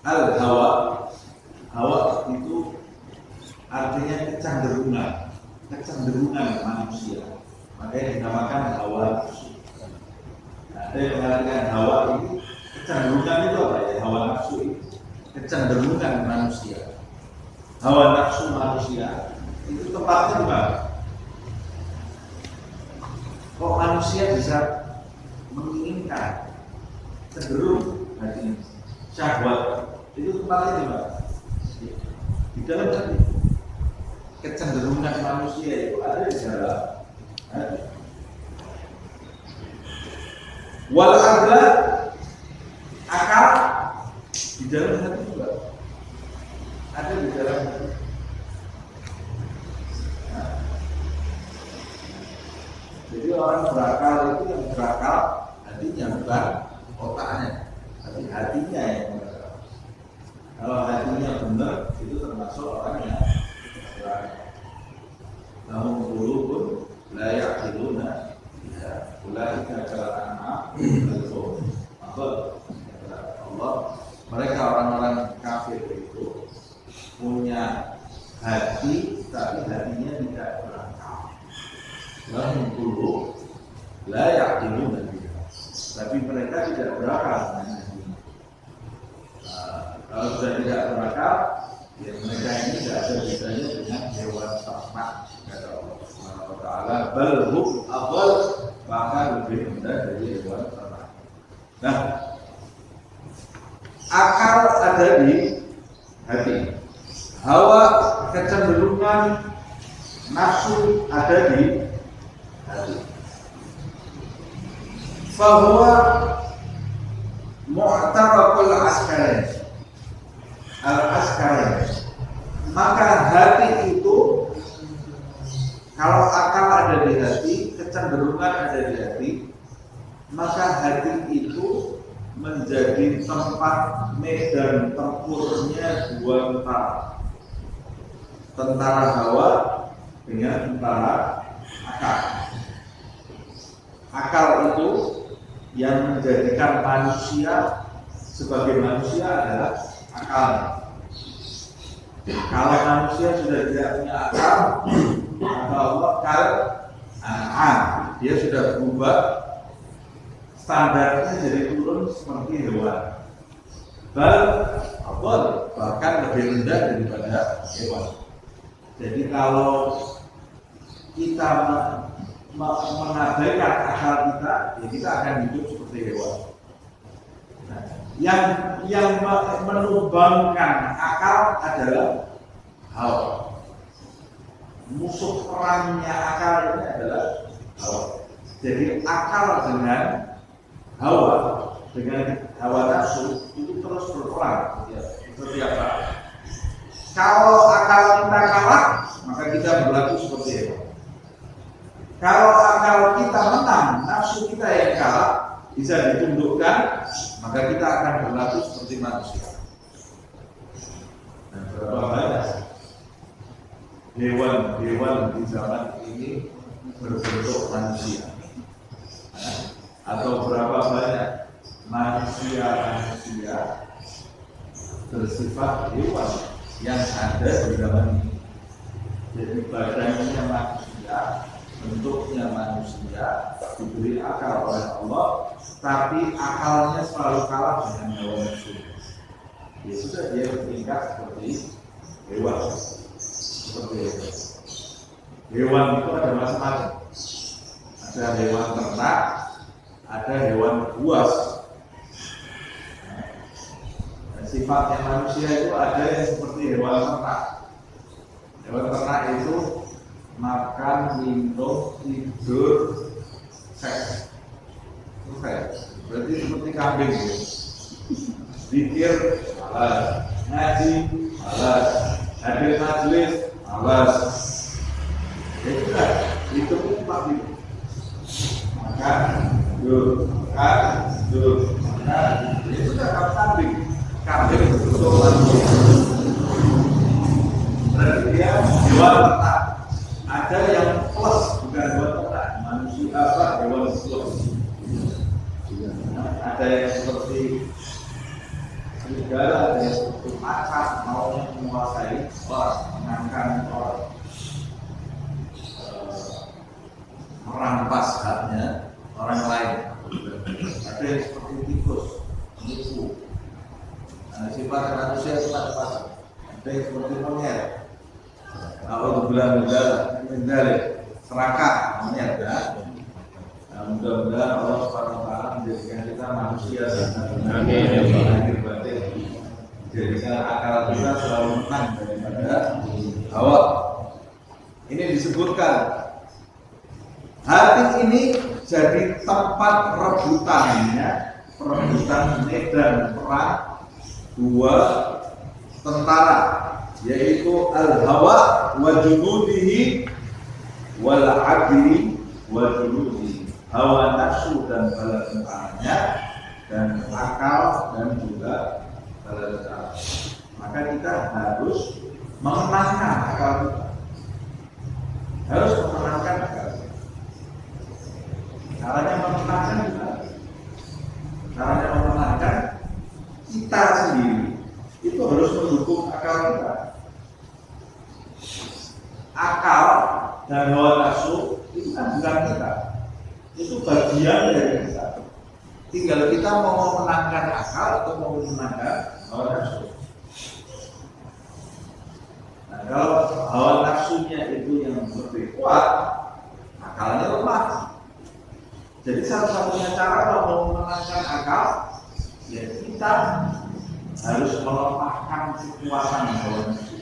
al-hawa, hawa itu artinya kecenderungan manusia, makanya dinamakan hawa nafsu. Ada yang mengatakan hawa itu kecenderungan itu apa ya? Hawa nafsu itu kecenderungan manusia. Hawa nafsu manusia itu tempatnya di mana? Kok manusia bisa menginginkan, cenderung hati, syahwat itu tempatnya di mana? Di dalam hati. Kecenderungan manusia itu ada di dalam hati. Wal agla, akal di dalam hati juga ada di dalam hati. Nah, jadi orang berakal itu yang berakal hatinya, bukan otaknya, tapi hatinya yang berakal. Kalau hatinya benar, itu termasuk orang yang lahum qulubun la ya'qiluna biha ulaika kal-an'am Allah, mereka orang-orang kafir itu punya hati tapi hatinya tidak berakal. Lahum qulubun la ya'qiluna biha, tapi mereka tidak berakal dengan hatinya. Kalau sudah tidak berakal, ya mereka ini tidak ada bedanya dengan hewan ternak, kata Allah Subhanahu wa Ta'ala. Bal hum adall, bahkan lebih rendah dari hewan ternak. Nah, akal ada di hati, hawa kecenderungan nafsu ada di hati. Fahuwa mu'tarakul askarain, al-askarain, maka hati itu, kalau akal ada di hati, kecenderungan ada di hati, maka hati itu menjadi tempat medan tempurnya dua tentara hawa dengan tentara akal. Akal itu yang menjadikan manusia sebagai manusia adalah akal. Kalau manusia sudah tidak punya akal, maka Allah dia sudah berubah, standarnya jadi turun seperti hewan. Bahkan lebih rendah daripada hewan. Jadi kalau kita mengabaikan akal kita, ya kita akan hidup seperti hewan. Nah, yang menumbangkan akal adalah hawa. Musuh perangnya akal ini adalah hawa. Jadi akal dengan hawa nafsu itu terus berperang. Seperti apa? Kalau akal kita kalah, maka kita berlaku seperti hewan. Kalau akal kita menang, nafsu kita yang kalah bisa ditundukkan, maka kita akan berlaku seperti manusia. Dan berapa banyak hewan di zaman ini berbentuk manusia, atau berapa banyak manusia bersifat hewan yang ada di zaman ini. Jadi badannya manusia, bentuknya manusia, diberi akal oleh Allah, tapi akalnya selalu kalah dengan hawa nafsu. Ya sudah, dia bertingkah seperti hewan. Hewan itu ada macam-macam. Ada hewan ternak, ada hewan buas. Sifatnya manusia itu ada yang seperti hewan ternak. Hewan ternak itu makan, minum, tidur, seks. Berarti seperti kambing ya. Zikir, malas. Ngaji, malas. Hadir majelis, malas. Ya sudah, itu empat itu. Makan, tidur, ya sudah, kambing. Kambing betul manusia. Berarti dia hewan ternak. Ada yang plus, bukan hewan ternak, manusia hewan plus. Ada yang seperti serigala, ada yang seperti macan, mau menguasai orang, menangkan orang, merampas haknya orang lain. Ada yang seperti tikus, menipu. Sifat manusia itu macam-macam. Ada yang seperti monyet. Kalau bilang serakah monyet ya. Mudah-mudahan Allah SWT menjadikan kita manusia dan akhir batin, menjadikan akal kita selalu menang daripada hawa. Ini disebutkan hati ini jadi tempat perebutan medan perang dua tentara, yaitu al-hawa wa junudihi wal adli wa junudihi. Hawa nafsu dan bala tentaranya, dan akal dan juga bala tentara. Maka kita harus memenangkan akal kita. Harus memenangkan akal kita. Caranya memenangkan juga. Caranya memenangkan kita sendiri. Itu harus mendukung akal kita. Akal dan hawa nafsu itu kan bukan kita. Itu bagian dari kita. Tinggal kita mau memenangkan akal atau mau memenangkan hawa nafsu. Nah, kalau hawa nafsunya itu yang lebih kuat, akalnya lemah. Jadi satu-satunya cara kalau mau memenangkan akal, ya kita harus melemahkan kekuatan hawa nafsu.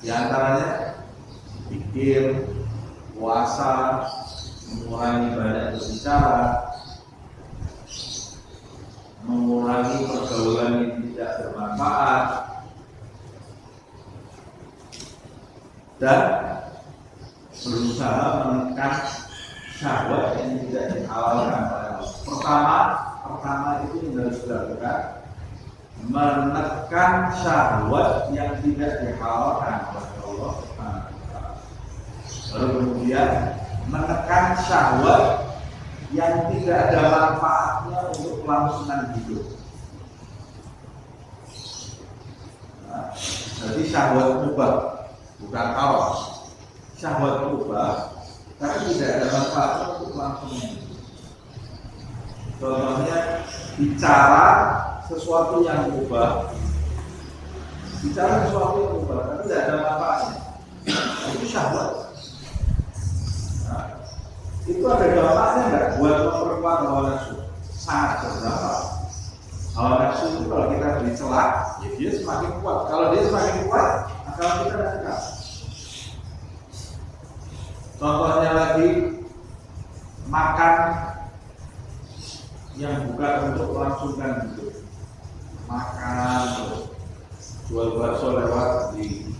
Di antaranya pikir, puasa, mengurangi banyak berbicara, mengurangi pergaulan yang tidak bermanfaat, dan berusaha menekan syahwat yang tidak dihalalkan oleh Allah. Pertama itu yang harus dilakukan, menekan syahwat yang tidak dihalalkan oleh Allah. Baru kemudian menekan syahwat yang tidak ada manfaatnya untuk kelangsungan hidup. Nah, jadi syahwat mubah, bukan haram. Syahwat mubah, tapi tidak ada manfaatnya untuk kelangsungan hidup. Contohnya bicara sesuatu yang mubah, tapi tidak ada manfaatnya. Itu syahwat. Nah, itu ada dampaknya nggak buat memperkuat hawa nafsu? Sangat berdampak. Hawa nafsu itu kalau kita beri celah, ya dia semakin kuat. Kalau dia semakin kuat, akal kita dekat. Contohnya lagi, makan yang bukan untuk melangsungkan hidup. Makan terus, jual bakso lewat di,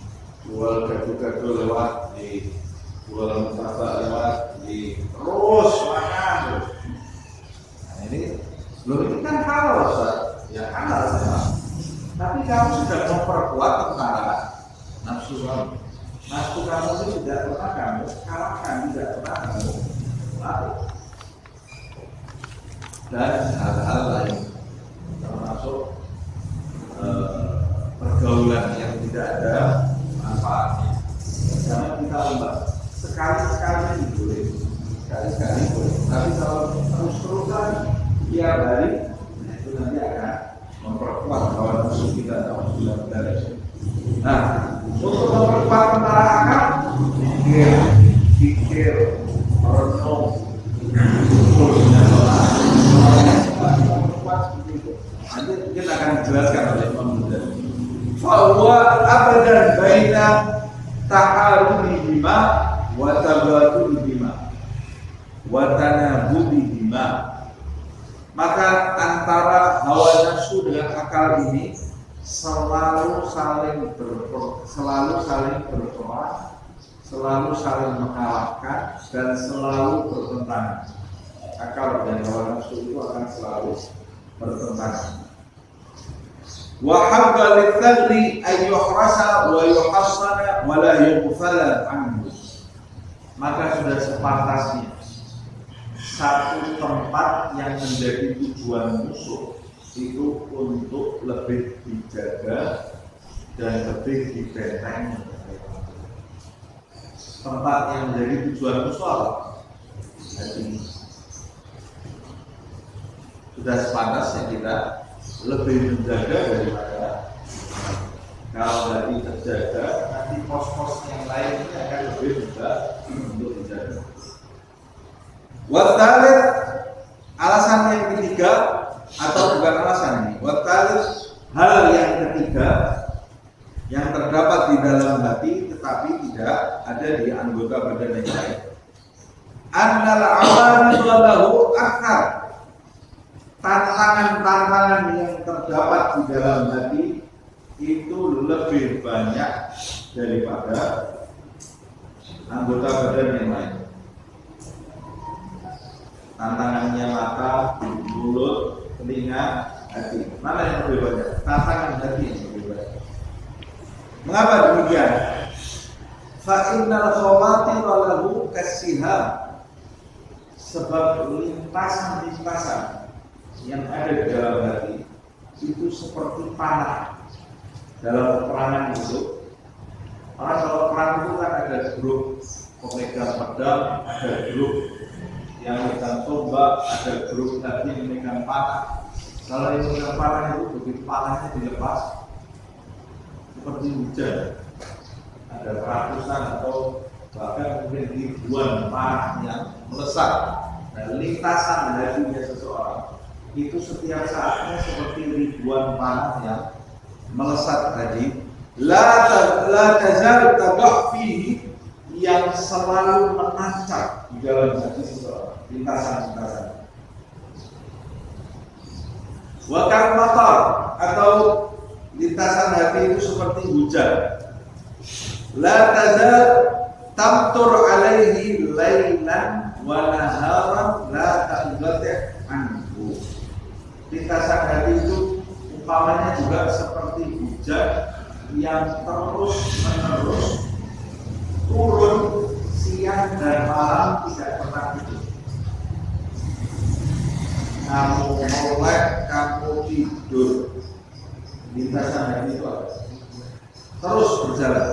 jual gado-gado lewat di, jual martabak lewat di, terus makan terus. Nah ini, loh ini kan halal Ustaz, ya halal memang. Tapi kamu sudah memperkuat tentara nafsu kamu. Nafsu kamu itu tidak pernah kamu kalahkan, tidak pernah kamu lari. Dan hal-hal lain termasuk pergaulan yang tidak ada manfaatnya. Jangan kita ubah. Sekali-sekali boleh, sekali-sekali boleh. Tapi kalau terus-terusan tiap hari, nah itu nanti akan memperkuat hawa nafsu kita. Nah, untuk memperkuat tentara akal, pikir, renung, nanti kita akan dijelaskan oleh Imam Ghazali. Fahuwa abadan baina taharubihima wa tabadulihima wa tanabudihima. Maka antara hawa nafsu dengan akal ini selalu saling berperang, selalu saling mengalahkan dan selalu bertentangan. Akal dan hawa nafsu itu akan selalu bertentangan. Wa habba litsagri ay yuhrasa wa yuhassana wa la yughfala anhu. Maka sudah sepantasnya satu tempat yang menjadi tujuan musuh itu untuk lebih dijaga dan lebih dibentengi. Tempat yang menjadi tujuan musuh apa? Jadi sudah sepantasnya kita lebih menjaga daripada kalau tadi terjaga, nanti pos-pos yang lain ini akan lebih mudah untuk dijaga. Watalit, alasan yang ketiga atau bukan alasan ini, watalit hal yang ketiga yang terdapat di dalam hati tetapi tidak ada di anggota badan yang lain. Annal awamil lahu akthar. Tantangan-tantangan yang terdapat di dalam hati itu lebih banyak daripada anggota badan yang lain. Tantangannya mata, mulut, telinga, hati. Mana yang lebih banyak? Tantangan hati yang lebih banyak. Mengapa demikian? Fa'innal khawatir lahu kasihab. Sebab lintasan-lintasan yang ada di dalam hati itu seperti panah dalam peperangan itu. Karena kalau perang itu kan ada grup pemegang pedang, ada grup yang memegang tombak, ada grup lagi yang memegang panah. Kalau yang memegang panah itu begitu panahnya dilepas seperti hujan, ada ratusan atau bahkan mungkin ribuan panah yang melesat. Nah, lintasan hatinya seseorang itu setiap saatnya seperti ribuan panah yang melesat tadi. La tazal tadah fihi, yang selalu menancap di dalam hati seseorang, lintasan-lintasan. Wa kal matar, atau lintasan hati itu seperti hujan. La tazal tamtur alaihi lailan wa naharan la ta'bati anhu. Lintasan hati itu umpamanya juga seperti hujan yang terus menerus turun siang dan malam tidak pernah tidur. Kamu melek, kamu tidur, lintasan hati itu apa? Terus berjalan.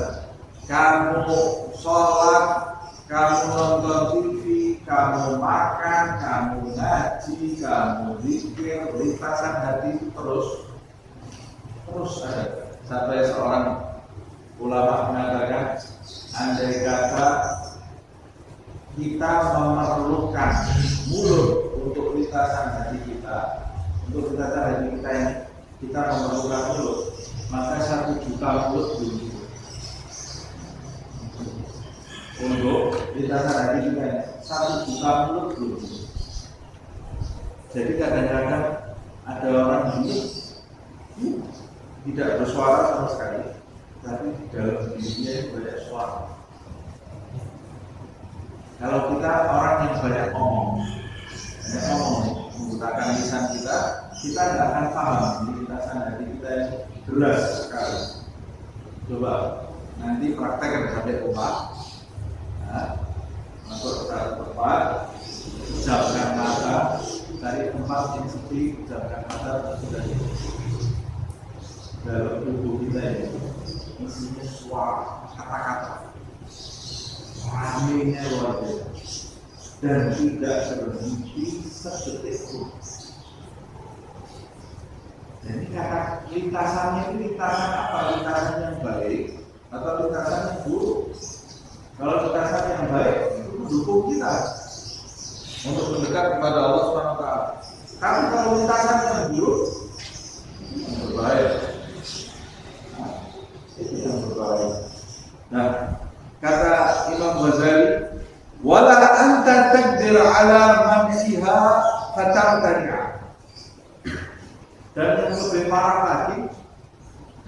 Kamu sholat, kamu nonton TV, kamu makan, kamu ngaji, kamu zikir, lintasan hati itu terus ada. Sampai seorang ulama mengatakan, andai kata kita memerlukan mulut untuk lintasan hati kita, untuk lintasan hati kita ini kita memerlukan mulut, maka 1 juta mulut belum cukup. Untuk lintasan hati kita ini 1 juta mulut belum cukup. Jadi kadang-kadang ada orang ini tidak bersuara sama sekali, tapi di dalam dirinya banyak suara. Kalau kita orang yang banyak ngomong menggunakan lisan kita tidak akan paham lintasan hati kita yang deras sekali. Coba nanti praktekkan sampai rumah, masuk ke satu tempat, pejamkan mata, cari tempat yang sepi, pejamkan mata, sudah dalam tubuh kita ini isinya suara, kata-kata, ramainya luar biasa dan tidak berhenti sedetik pun. Jadi kata lintasannya itu lintasan apa? Lintasan yang baik atau lintasan yang buruk? Kalau lintasan yang baik itu mendukung kita untuk mendekat kepada Allah SWT. Tapi kalau lintasan yang buruk yang berbahaya. Itu yang berbahaya. Nah, kata Imam Ghazali, wala anta taqdir ala mamsiha fatamtani'a. Dan yang lebih parah lagi,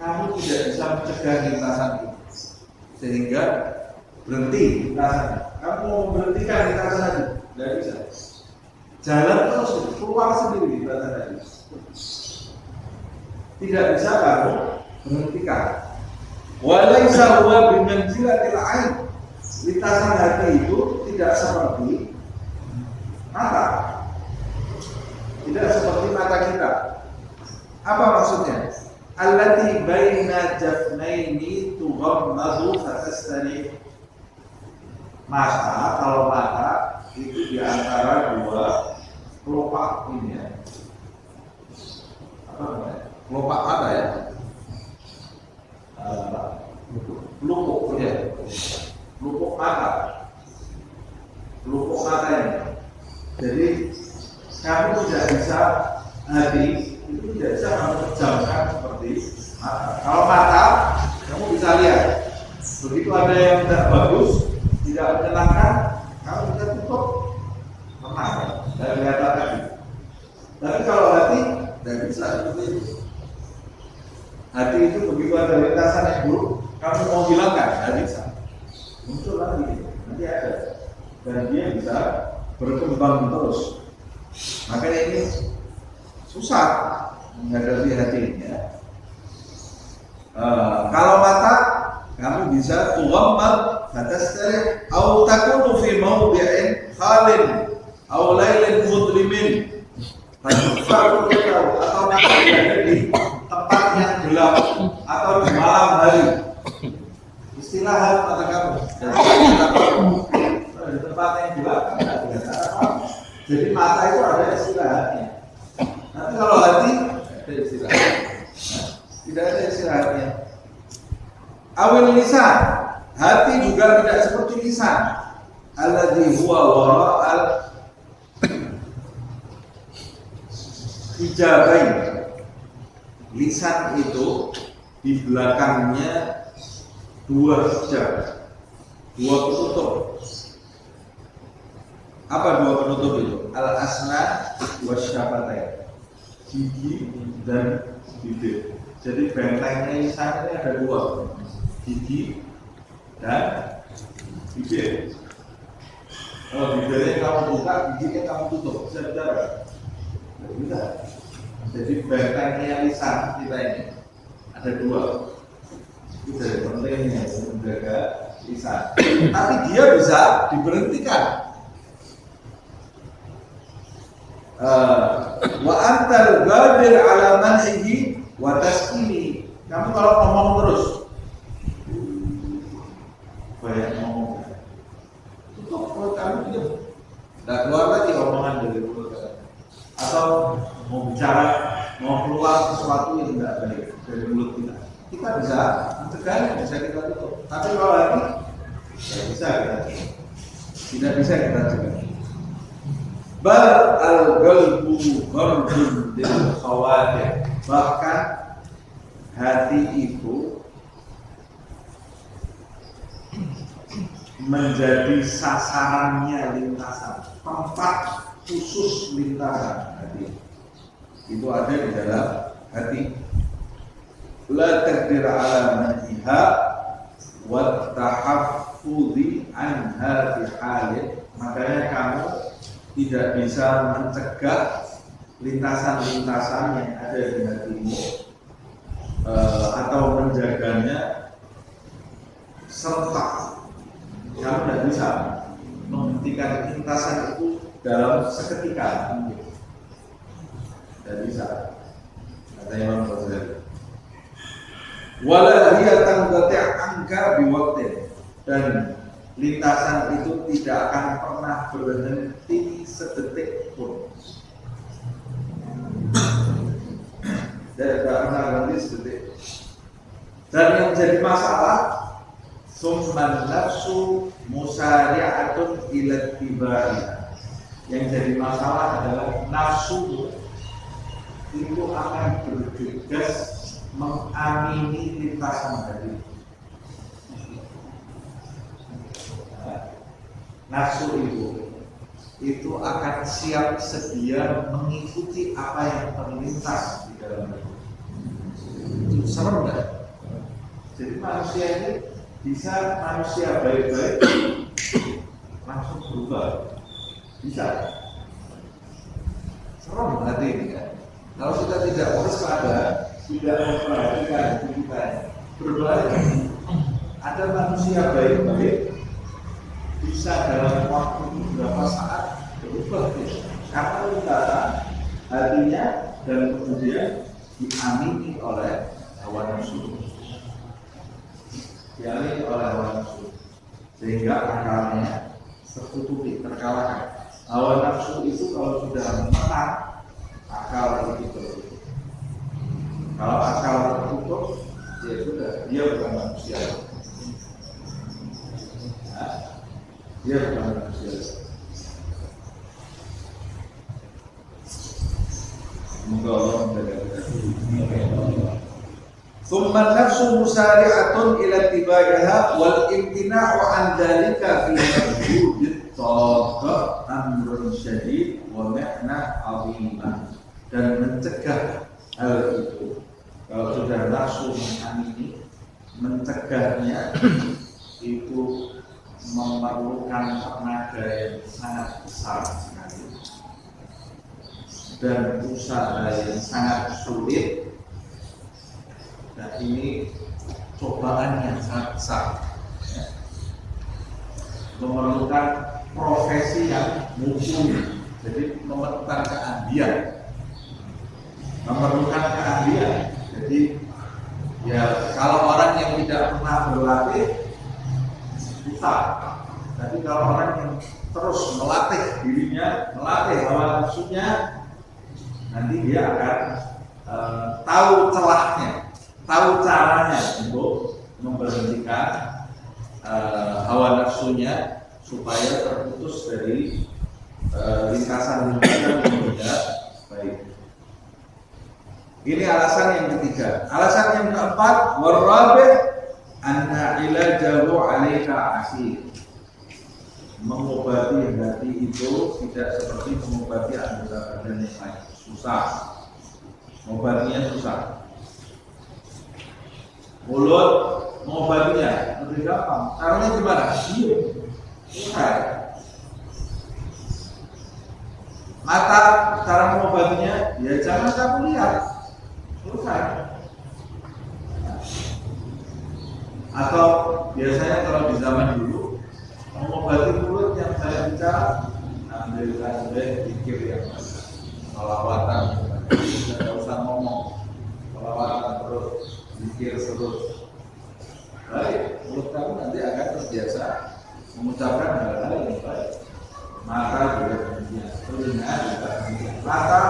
kamu tidak bisa mencegah lintasan itu sehingga berhenti lintasan. Kamu mau berhentikan lintasan itu, tidak bisa. Jalan terus, keluar sendiri lintasan itu. Tidak bisa kamu berhentikan. Walaysa huwa bimanzilatil ain. Lintasan hati itu tidak seperti mata. Tidak seperti mata kita. Apa maksudnya? Allati baina jafnaini tughammadu fatastani. Mata, kalau mata itu di antara dua kelopak ini ya. Apa namanya? Kelopak mata ya. Lupuk ya. Lupuk mata. Lupuk mata ini. Jadi kamu tidak bisa hati itu tidak bisa kamu pejamkan seperti mata. Kalau mata kamu bisa lihat. Begitu ada yang tidak bagus, tidak menyenangkan, kamu bisa tutup, tenang, dan kelihatan lagi. Tapi kalau hati tidak bisa seperti itu. Hati itu begitu ada lintasan yang buruk, kamu mau hilangkan, tidak bisa. Muncul lagi, nanti ada, dan dia bisa berkembang terus. Makanya ini susah menghadapi hati ini ya. Kalau mata kamu bisa tughammad fatastari au takunu fi mawdi'in khalin au lailin mudlimin. Atau berada di tempat yang gelap atau di malam hari. Istirahat mata kamu. Di tempat yang gelap tidak apa. Jadi mata itu ada istirahatnya. Nanti kalau hati ada istirahat, tidak ada istirahatnya. Awil lisan, hati juga tidak seperti lisan. Alladzi huwa wara'al hijabain. Lisan itu di belakangnya dua hijab, dua penutup. Apa dua penutup itu? Al-asnan wasyafatain, gigi dan bibir. Jadi bentengnya lisan ini ada dua, gigi dan bibir. Kalau bibirnya kamu buka, giginya kamu tutup, bisa bicara? Tidak bisa. Jadi bentengnya lisan kita ini ada dua. Itu dari pentingnya untuk menjaga lisan. Tapi dia bisa diberhentikan. Wa antal qadir ala manhihi wa taskini. Kamu kalau ngomong terus banyak ngomong, tutup mulut kamu diam. Nggak keluar lagi omongan dari mulut kamu. Atau mau bicara, mau keluar sesuatu yang tidak baik dari mulut kita, kita bisa mencegahnya, bisa kita tutup. Tapi kalau lagi tidak bisa kita tutup, tidak bisa kita cegah. Bal al-qalbu mardun lil khawatir. Bahkan hati itu menjadi sasarannya lintasan, tempat khusus lintasan hati. Itu ada di dalam hati. La taqdir ala manhiha wa tahaffudhi anha fi halin. Makanya kamu tidak bisa mencegah lintasan-lintasan yang ada di hatimu atau menjaganya serta kamu tidak bisa menghentikan lintasan itu dalam seketika. Tidak bisa, kata Imam Ghazali. Wala hiya tanqati' anka biwaqtin, dan lintasan itu tidak akan pernah berhenti sedetik pun. Tidak pernah berhenti sedetik. Dan yang menjadi masalah, summan nafsu musari'atun ila tibai. Yang jadi masalah adalah nafsu itu akan bergegas mengamini lintasan tadi. Nafsu itu akan siap sedia mengikuti apa yang terlintas di dalam hidup. Itu serem nggak? Jadi manusia ini bisa manusia baik-baik langsung berubah, bisa. Serem hati ini kan? Kalau kita tidak waspada, tidak memperhatikan diri kita, berbalik. Ada manusia baik-baik bisa dalam waktu beberapa saat berubah karena lintasan hatinya dan kemudian diamini oleh hawa nafsu, diamini oleh hawa nafsu, sehingga akalnya tertutupi, terkalahkan. Hawa nafsu itu kalau sudah menang, akal itu tertutup. Kalau akal tertutup, ya sudah, dia bukan manusia. Dia bukan manusia. Semoga Allah menjaga kita. Thumma nafsu musari'atun ila tibaiha wal imtina'u an dzalika fi wujud taqa amrun syadid wa ma'na 'azimah. Dan mencegah hal itu, kalau sudah nafsu mengamini, mencegahnya itu memerlukan tenaga yang sangat besar sekali dan usaha yang sangat sulit, dan ini cobaan yang sangat besar, ya. Memerlukan profesi yang mumpuni, jadi memerlukan keahlian, jadi ya kalau orang yang tidak pernah berlatih susah. Tapi kalau orang yang terus melatih dirinya, melatih hawa nafsunya, nanti dia akan tahu celahnya, tahu caranya untuk memberhentikan hawa nafsunya supaya terputus dari lintasan-lintasan yang tidak baik. Ini alasan yang ketiga. Alasan yang keempat, warabi' anna ilajahu 'alaika asir. Mengobati hati itu tidak seperti mengobati anggota badan yang lain. Susah. Mengobatinya susah. Mulut mengobatinya lebih gampang. Caranya gimana? Diam. Susah. Mata, cara mengobatinya, ya jangan kamu lihat. Selesai. Atau biasanya kalau di zaman dulu mengobati mulut yang saya bicara, ambilkan zikir yang selawatan, tidak usah ngomong, selawatan terus, zikir terus. Baik, mulut kamu nanti akan terbiasa mengucapkan hal-hal yang baik. Mata juga demikian, telinga juga demikian. Mata,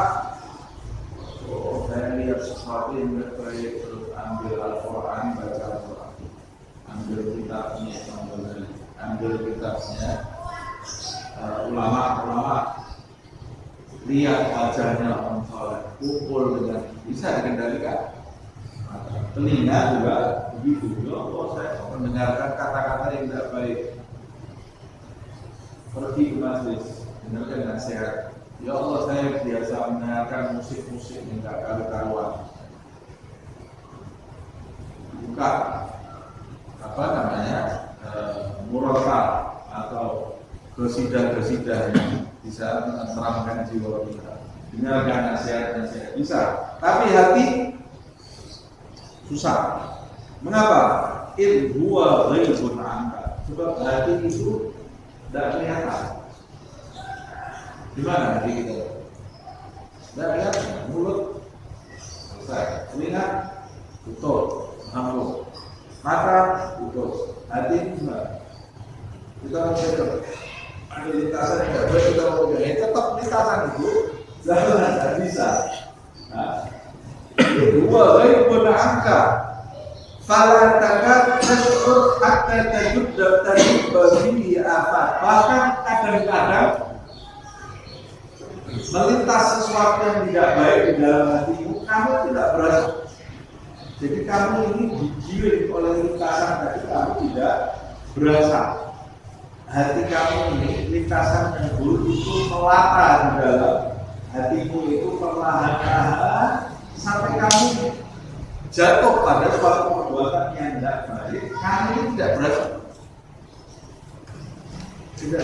oh saya lihat sesuatu yang baik, terus ambil Al-Quran, baca Al-Quran, ambil kitabnya ulama, lihat wajahnya orang soleh, kumpul dengan bisa dikendalikan. Telinga juga begitu. Ya Allah, saya mendengarkan kata-kata yang tidak baik. Pergi ke majelis, dengarkan nasihat. Ya Allah, saya biasa mendengarkan musik-musik yang tidak karu-karuan. Buka murasal atau gosidah-gosidah yang bisa menenteramkan jiwa kita. Dengarkan nasihat-nasihat bisa, tapi hati susah. Mengapa? In huwa ghaibun anka. Sebab hati itu tidak kelihatan. Di mana hati kita? Tidak kelihatan. Mulut selesai, telinga tutup, sambung, mata tutup, hati enggak. Kita mau cekap, ada lintasan yang tidak baik, kita mau jalan, tetap lintasan itu tidak bisa. Dua ghaibun anka, fala takad tash'ur hatta tajudda bihi afat. Bahkan kadang-kadang melintas sesuatu yang tidak baik di dalam hatimu, kamu tidak berasa. Jadi kamu ini digiring oleh lintasan tadi, kamu tidak berasa. Hati kamu ini lintasan yang buruk itu melata di dalam hatimu itu perlahan-lahan sampai kamu jatuh pada suatu perbuatan yang tidak baik, kamu tidak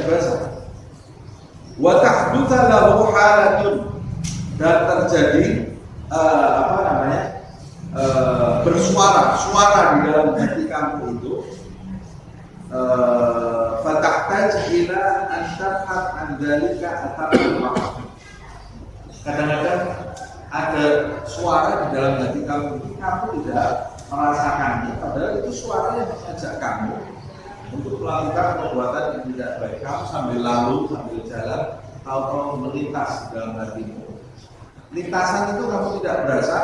berasa. Wa tahdutsa lahu halatun, dan terjadi suara di dalam hati kamu itu fatahtaj ila an tabhat an dzalika atabwa. Kadang-kadang ada suara di dalam hati kamu itu kamu tidak merasakannya, padahal itu suara yang mengajak kamu untuk melakukan perbuatan yang tidak baik. Kamu sambil lalu, sambil jalan, tahu-tahu melintas di dalam hatimu. Lintasan itu kamu tidak berasa,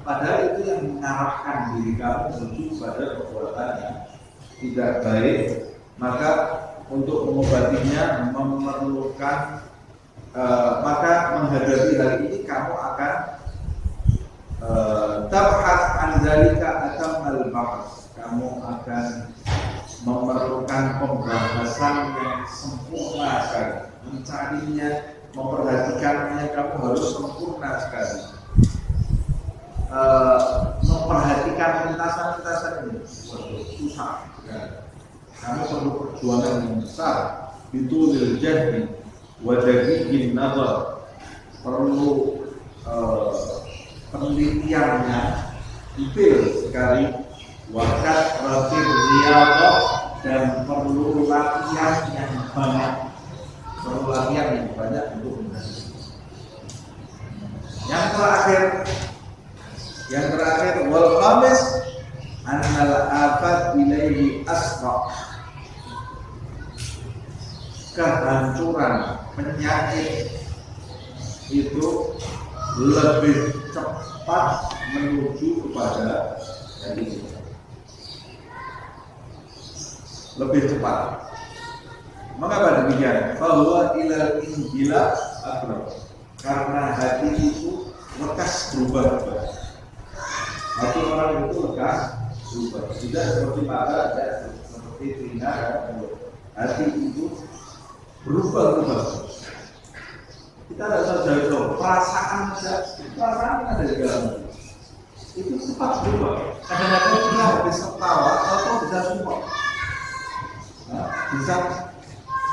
padahal itu yang mengarahkan diri kamu menuju pada perbuatan yang tidak baik. Maka untuk mengobatinya memerlukan maka menghadapi hal ini kamu akan tabhat an dzalika atamal bahas. Kamu akan memerlukan pembahasan yang sempurna sekali. Mencarinya, memperhatikannya, kamu harus sempurna sekali. Memperhatikan lintasan-lintasan ini susah. Kamu perlu perjuangan yang besar. Bitulil jahdi wadagigin nazar, perlu penelitiannya detail sekali, wakat ratir riyadhah, dan perlu latihan yang banyak, untuk menghadapi. Yang terakhir wal khamis annal afat ilaihi asra, kehancuran penyakit itu lebih cepat menuju kepada hati kita. Lebih cepat. Mengapa demikian? Bahwa ilal injila akbar. Karena hati itu lekas berubah-ubah. Hati orang itu lekas berubah. Tidak seperti mata, tidak seperti telinga dan mulut. Hati itu berubah-ubah. Kita tidak usah jauh-jauh, perasaan ada di dalam itu cepat berubah. Kadang-kadang kita habis ketawa atau bisa sumpah, bisa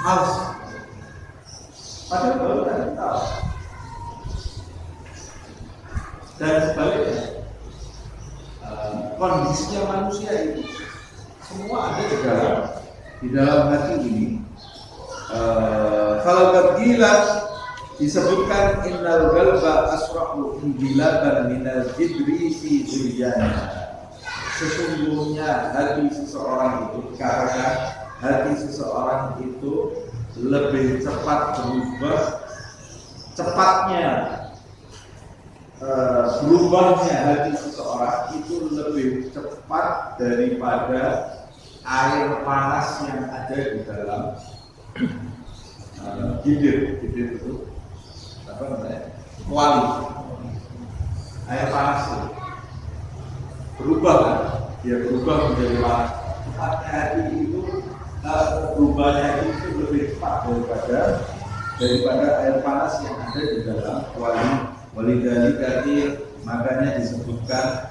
haus, padahal baru tadi ketawa. Dan sebaliknya, kondisinya manusia itu semua ada di dalam hati ini. Kalau gila disebutkan innal qalba asra'u injilaban minal jibri fi dunyana. Sesungguhnya hati seseorang itu, karena hati seseorang itu lebih cepat berubah, cepatnya berubahnya hati seseorang itu lebih cepat daripada air panas yang ada di dalam gidir itu apa namanya, kuali, air panas itu berubah kan, dia berubah menjadi panas. Cepatnya hati itu berubahnya itu lebih cepat daripada air panas yang ada di dalam kuali. Walidhalika makanya disebutkan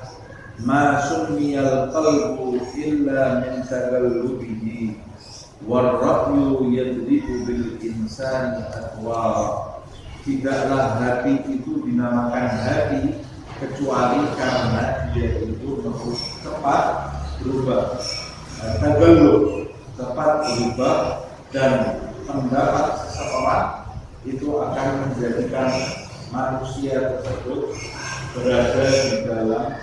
ma summiyal qalbu illa min tagallubihi war ra'yu yadribu bil insani atwa. Tidaklah hati itu dinamakan hati kecuali karena dia itu cepat berubah, tagallub, cepat berubah, dan pendapat seseorang itu akan menjadikan manusia tersebut berada di dalam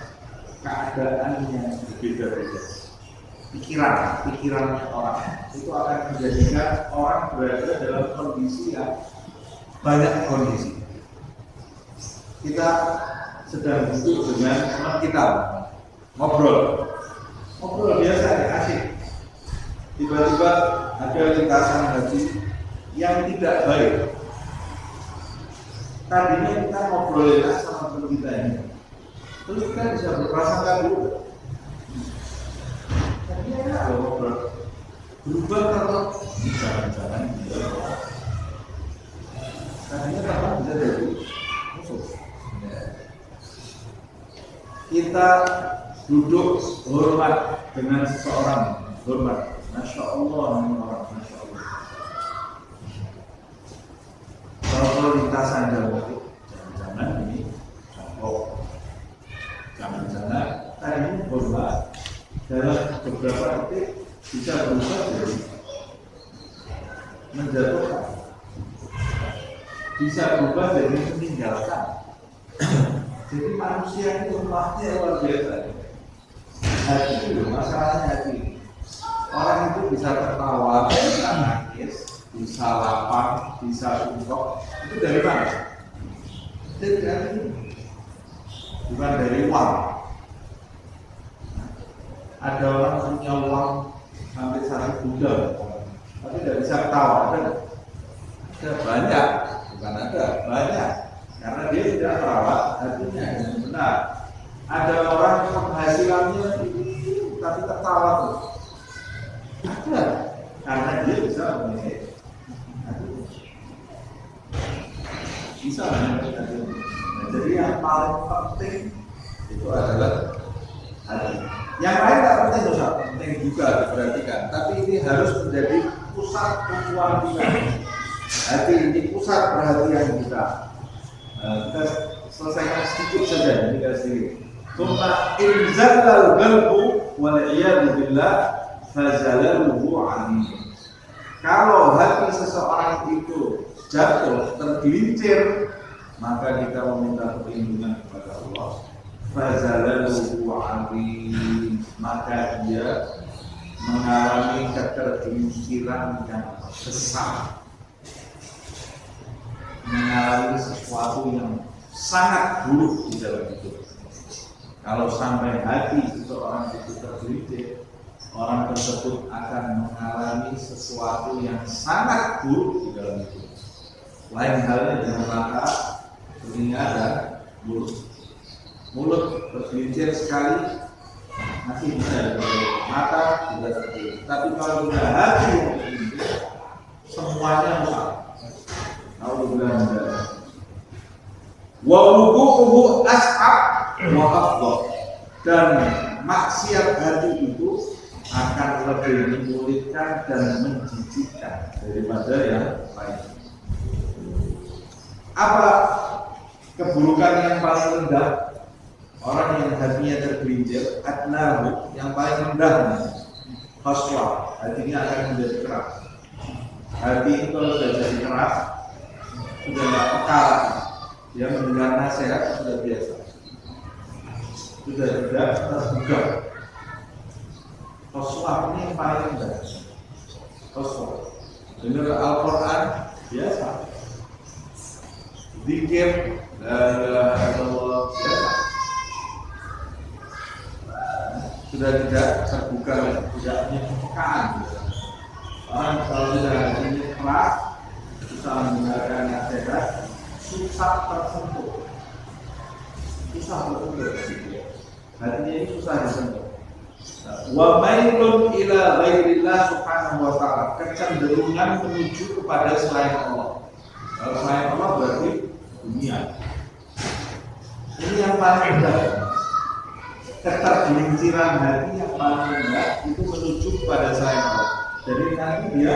keadaan yang berbeda-beda. Pikirannya orang itu akan menjadikan orang berada dalam kondisi yang banyak kondisi. Kita sedang duduk dengan teman kita, ngobrol biasa ya, asik. Tiba-tiba ada lintasan hati yang tidak baik. Tadinya kita ngobrolin sama teman kita ini, terus kita bisa berprasangka dulu. Tadinya kalau ngobrol berubah kalau jangan-jangan dia tadinya teman bisa jadi musuh. Kita duduk hormat dengan seseorang, hormat, masya Allah, masya Allah. Kalau lintasan jauh itu, jangan-jangan ini contoh, jangan-jangan tadinya hormat dalam beberapa detik bisa berubah jadi menjatuhkan, bisa berubah jadi meninggalkan. Jadi manusia itu rumahnya luar biasa. Hati itu masalahnya hati. Orang itu bisa tertawa, bisa nangis, bisa lapar, bisa suntuk. Itu dari mana? Dari hati. Bukan dari uang. Ada orang punya uang sampai 1 juta, tapi tidak bisa ketawa. Ada banyak, bukan ada banyak. Karena dia tidak merawat hatinya dengan benar. Ada orang yang penghasilannya tapi tertawa tuh. Ada, karena dia bisa memanage hatinya. Bisa memanage hatinya. Nah, jadi yang paling penting itu adalah hati. Yang lain tak penting, dosa penting juga diperhatikan. Tapi ini harus menjadi pusat tumpuan kita. Hati ini pusat perhatian kita. Kita selesaikan sedikit saja, ini sedikit. Thumma inzalal qalbu wal iyadu billah fazalaluhu alim. Kalau hati seseorang itu jatuh, tergelincir, maka kita meminta perlindungan kepada Allah. Fazalaluhu alim, maka dia mengalami ketergelinciran yang besar, mengalami sesuatu yang sangat buruk di dalam hidup. Kalau sampai hati seseorang itu tergelincir, orang tersebut akan mengalami sesuatu yang sangat buruk di dalam hidup. Lain halnya dengan mata, telinga, dan mulut. Mulut tergelincir sekali, masih bisa tergelincir. Mata juga tergelincir. Tapi kalau sudah hati yang tergelincir, semuanya rusak. Wa wudu'uhu as'ab wa afdal, dan maksiat hati itu akan lebih menyulitkan dan menjijikkan daripada yang lain. Apa keburukan yang paling rendah? Orang yang hatinya tergelincir, adnahu, yang paling rendah Khoswah, hatinya akan menjadi keras. Hati itu kalau sudah jadi keras, sudah tidak peka lagi. Dia mendengar nasihat sudah biasa, sudah tidak terbuka. Khoswah ini yang paling rendah. Khoswah, dengar Al-Quran biasa, zikir la ilaha illallah biasa, sudah tidak terbuka, tidak punya kepekaan. Orang kalau sudah hatinya keras, susah mendengarkan nasihat, susah tersentuh, hatinya ini susah disentuh. Wa mailun ila ghairillah subhanahu wa ta'ala, kecenderungan menuju kepada selain Allah. Kalau selain Allah berarti dunia. Ini yang paling rendah. Ketergelinciran hati yang paling rendah itu menuju kepada selain Allah. Jadi nanti dia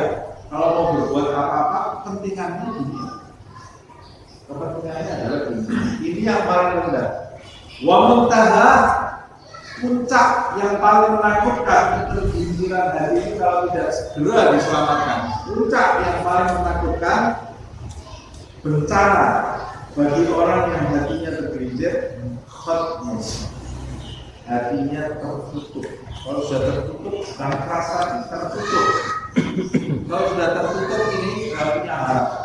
kalau mau berbuat apa-apa kepentingannya dunia. Kepentingannya adalah dunia. Ini yang paling rendah. Wa muntaha, puncak yang paling menakutkan ketergelinciran hati ini kalau tidak segera diselamatkan. Puncak yang paling menakutkan, bencana bagi orang yang hatinya tergelincir, khatmus, hatinya tertutup. Kalau sudah tertutup, bukan terasa tertutup. Kalau sudah tertutup ini tidak punya harapan.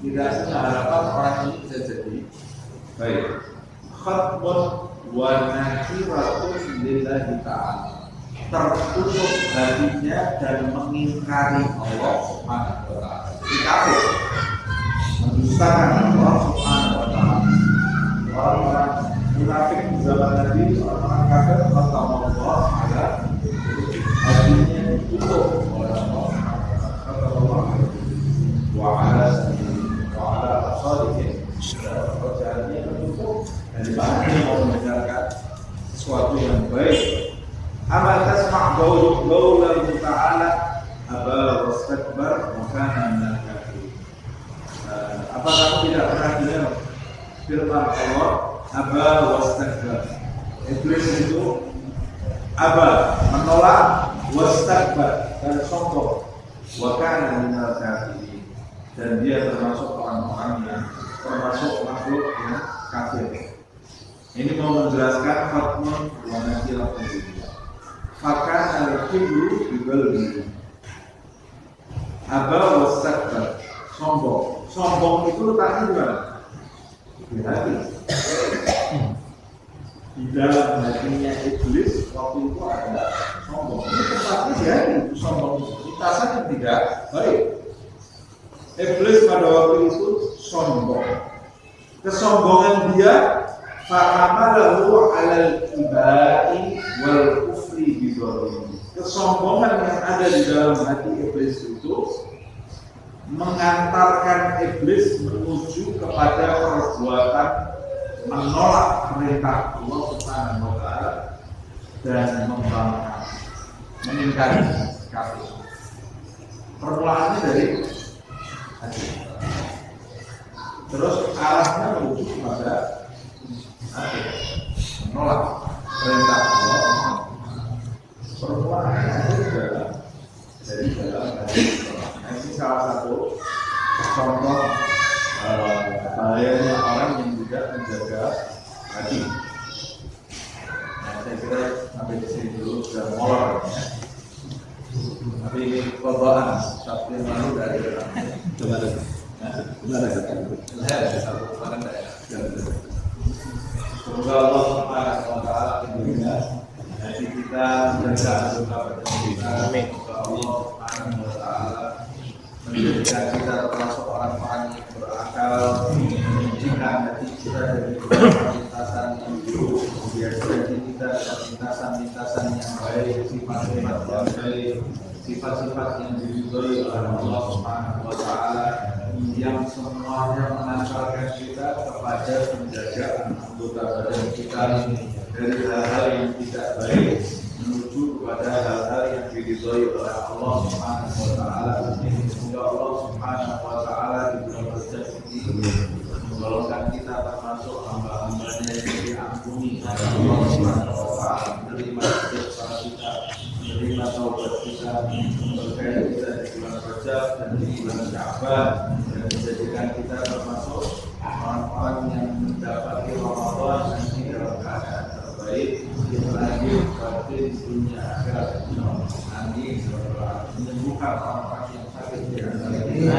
Tidak punya harapan orang ini bisa jadi baik. Khatmun wa nakiratun lillahi ta'ala, tertutup hatinya dan mengingkari Allah subhanahu wa ta'ala. Dikafir, mendustakan Allah subhanahu wa ta'ala. Orang-orang munafik di zaman Nabi, orang-orang kafir, kata Allah ada hatinya ditutup oleh Allah. Kata Allah wa ala asadiqin, wajahnya tertutup. Dari mana dia mau mendengarkan sesuatu yang baik? Amal tasma' qawlahu ta'ala aba wastakbar wa kana minal kafirin. Apa kamu tidak pernah dengar firman Allah aba wastakbar? Iblis itu aba, menolak, wastakbar, dan sombong, wa kana minal kafirin, dan dia termasuk orang-orang yang termasuk makhluk yang kafir. Ini mau menjelaskan fatmun wa nakiratun dunia. Maka al-kibru biqalbi. Aba wastakbar, sombong. Sombong itu letaknya di mana? Di hati. Di dalam hatinya iblis waktu itu ada sombong. Ini tempatnya di hati itu sombong. Lintasan yang tidak baik. Iblis pada waktu itu sombong. Kesombongan dia fa'amalahu 'alal ibai wal kufri bidzalimi. Kesombongan yang ada di dalam hati iblis itu mengantarkan iblis menuju kepada perbuatan menolak perintah Allah Subhanahu wa ta'ala dan membangkang, mengingkari kafir. Permulaannya dari hati. Terus arahnya menuju kepada menolak perintah Allah. Permulaannya adalah dari dalam hati. Ini salah satu contoh bahayanya orang yang tidak menjaga hati. Saya kira sampai di sini dulu sudah molor ya. Tapi ini korban Sabtu yang lalu dari semoga Allah Subhanahu wa ta'ala menjaga hati kita, menjaga doa kita. Amin. Allah Subhanahu wa ta'ala menjadikan kita termasuk orang-orang yang berakal, mensucikan hati kita dari lintasan yang buruk, menjadi kita dari lintasan-lintasan yang baik, sifat-sifat yang baik, sifat-sifat yang diridhoi oleh Allah Subhanahu wa ta'ala, yang semuanya mengantarkan kita kepada penjagaan anggota badan kita dari hal-hal yang tidak baik menuju kepada hal-hal yang diridhoi oleh Allah Subhanahu wa ta'ala. Semoga Allah Subhanahu wa ta'ala di bulan Rajab ini menggolongkan kita termasuk hamba-hambanya yang diampuni oleh Allah Subhanahu wa ta'ala, menerima setiap salat kita, menerima berkait kita di bulan Rajab dan di bulan Sya'ban, dan menjadikan kita termasuk orang-orang yang mendapati Ramadan nanti dalam keadaan terbaik di lahir batin dunia akhirat. Amin. Menyembuhkan orang-orang yang sakit di antara kita,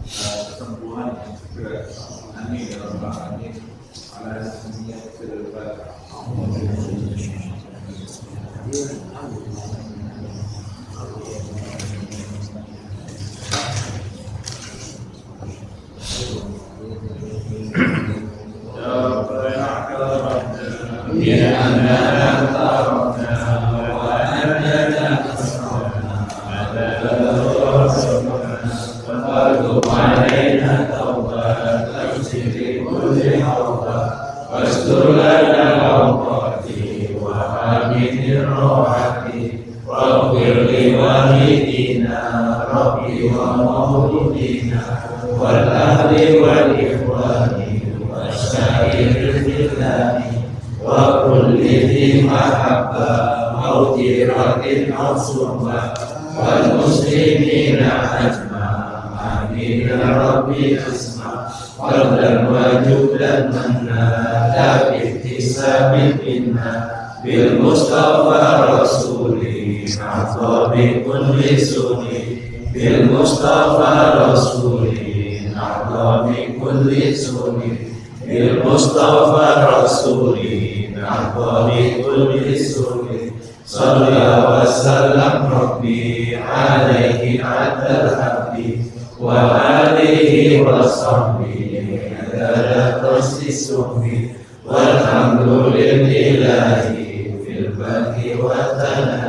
kesembuhan yang segera. Amin ya rabbal alamin. Ala dunia fil barakah. والمسلمين أجمعين يا ربي اسمع فردا وجودا منا لا باكتساب منا بالمصطفى رسولي نحظى بكل سني بالمصطفى رسولي نحظى بكل سني بالمصطفى رسولي نحظى بكل سني صلى وسلم ربي عليه عد الحق وآله وصحبه عدد قصد السهل والحمد لله في البدء والثناء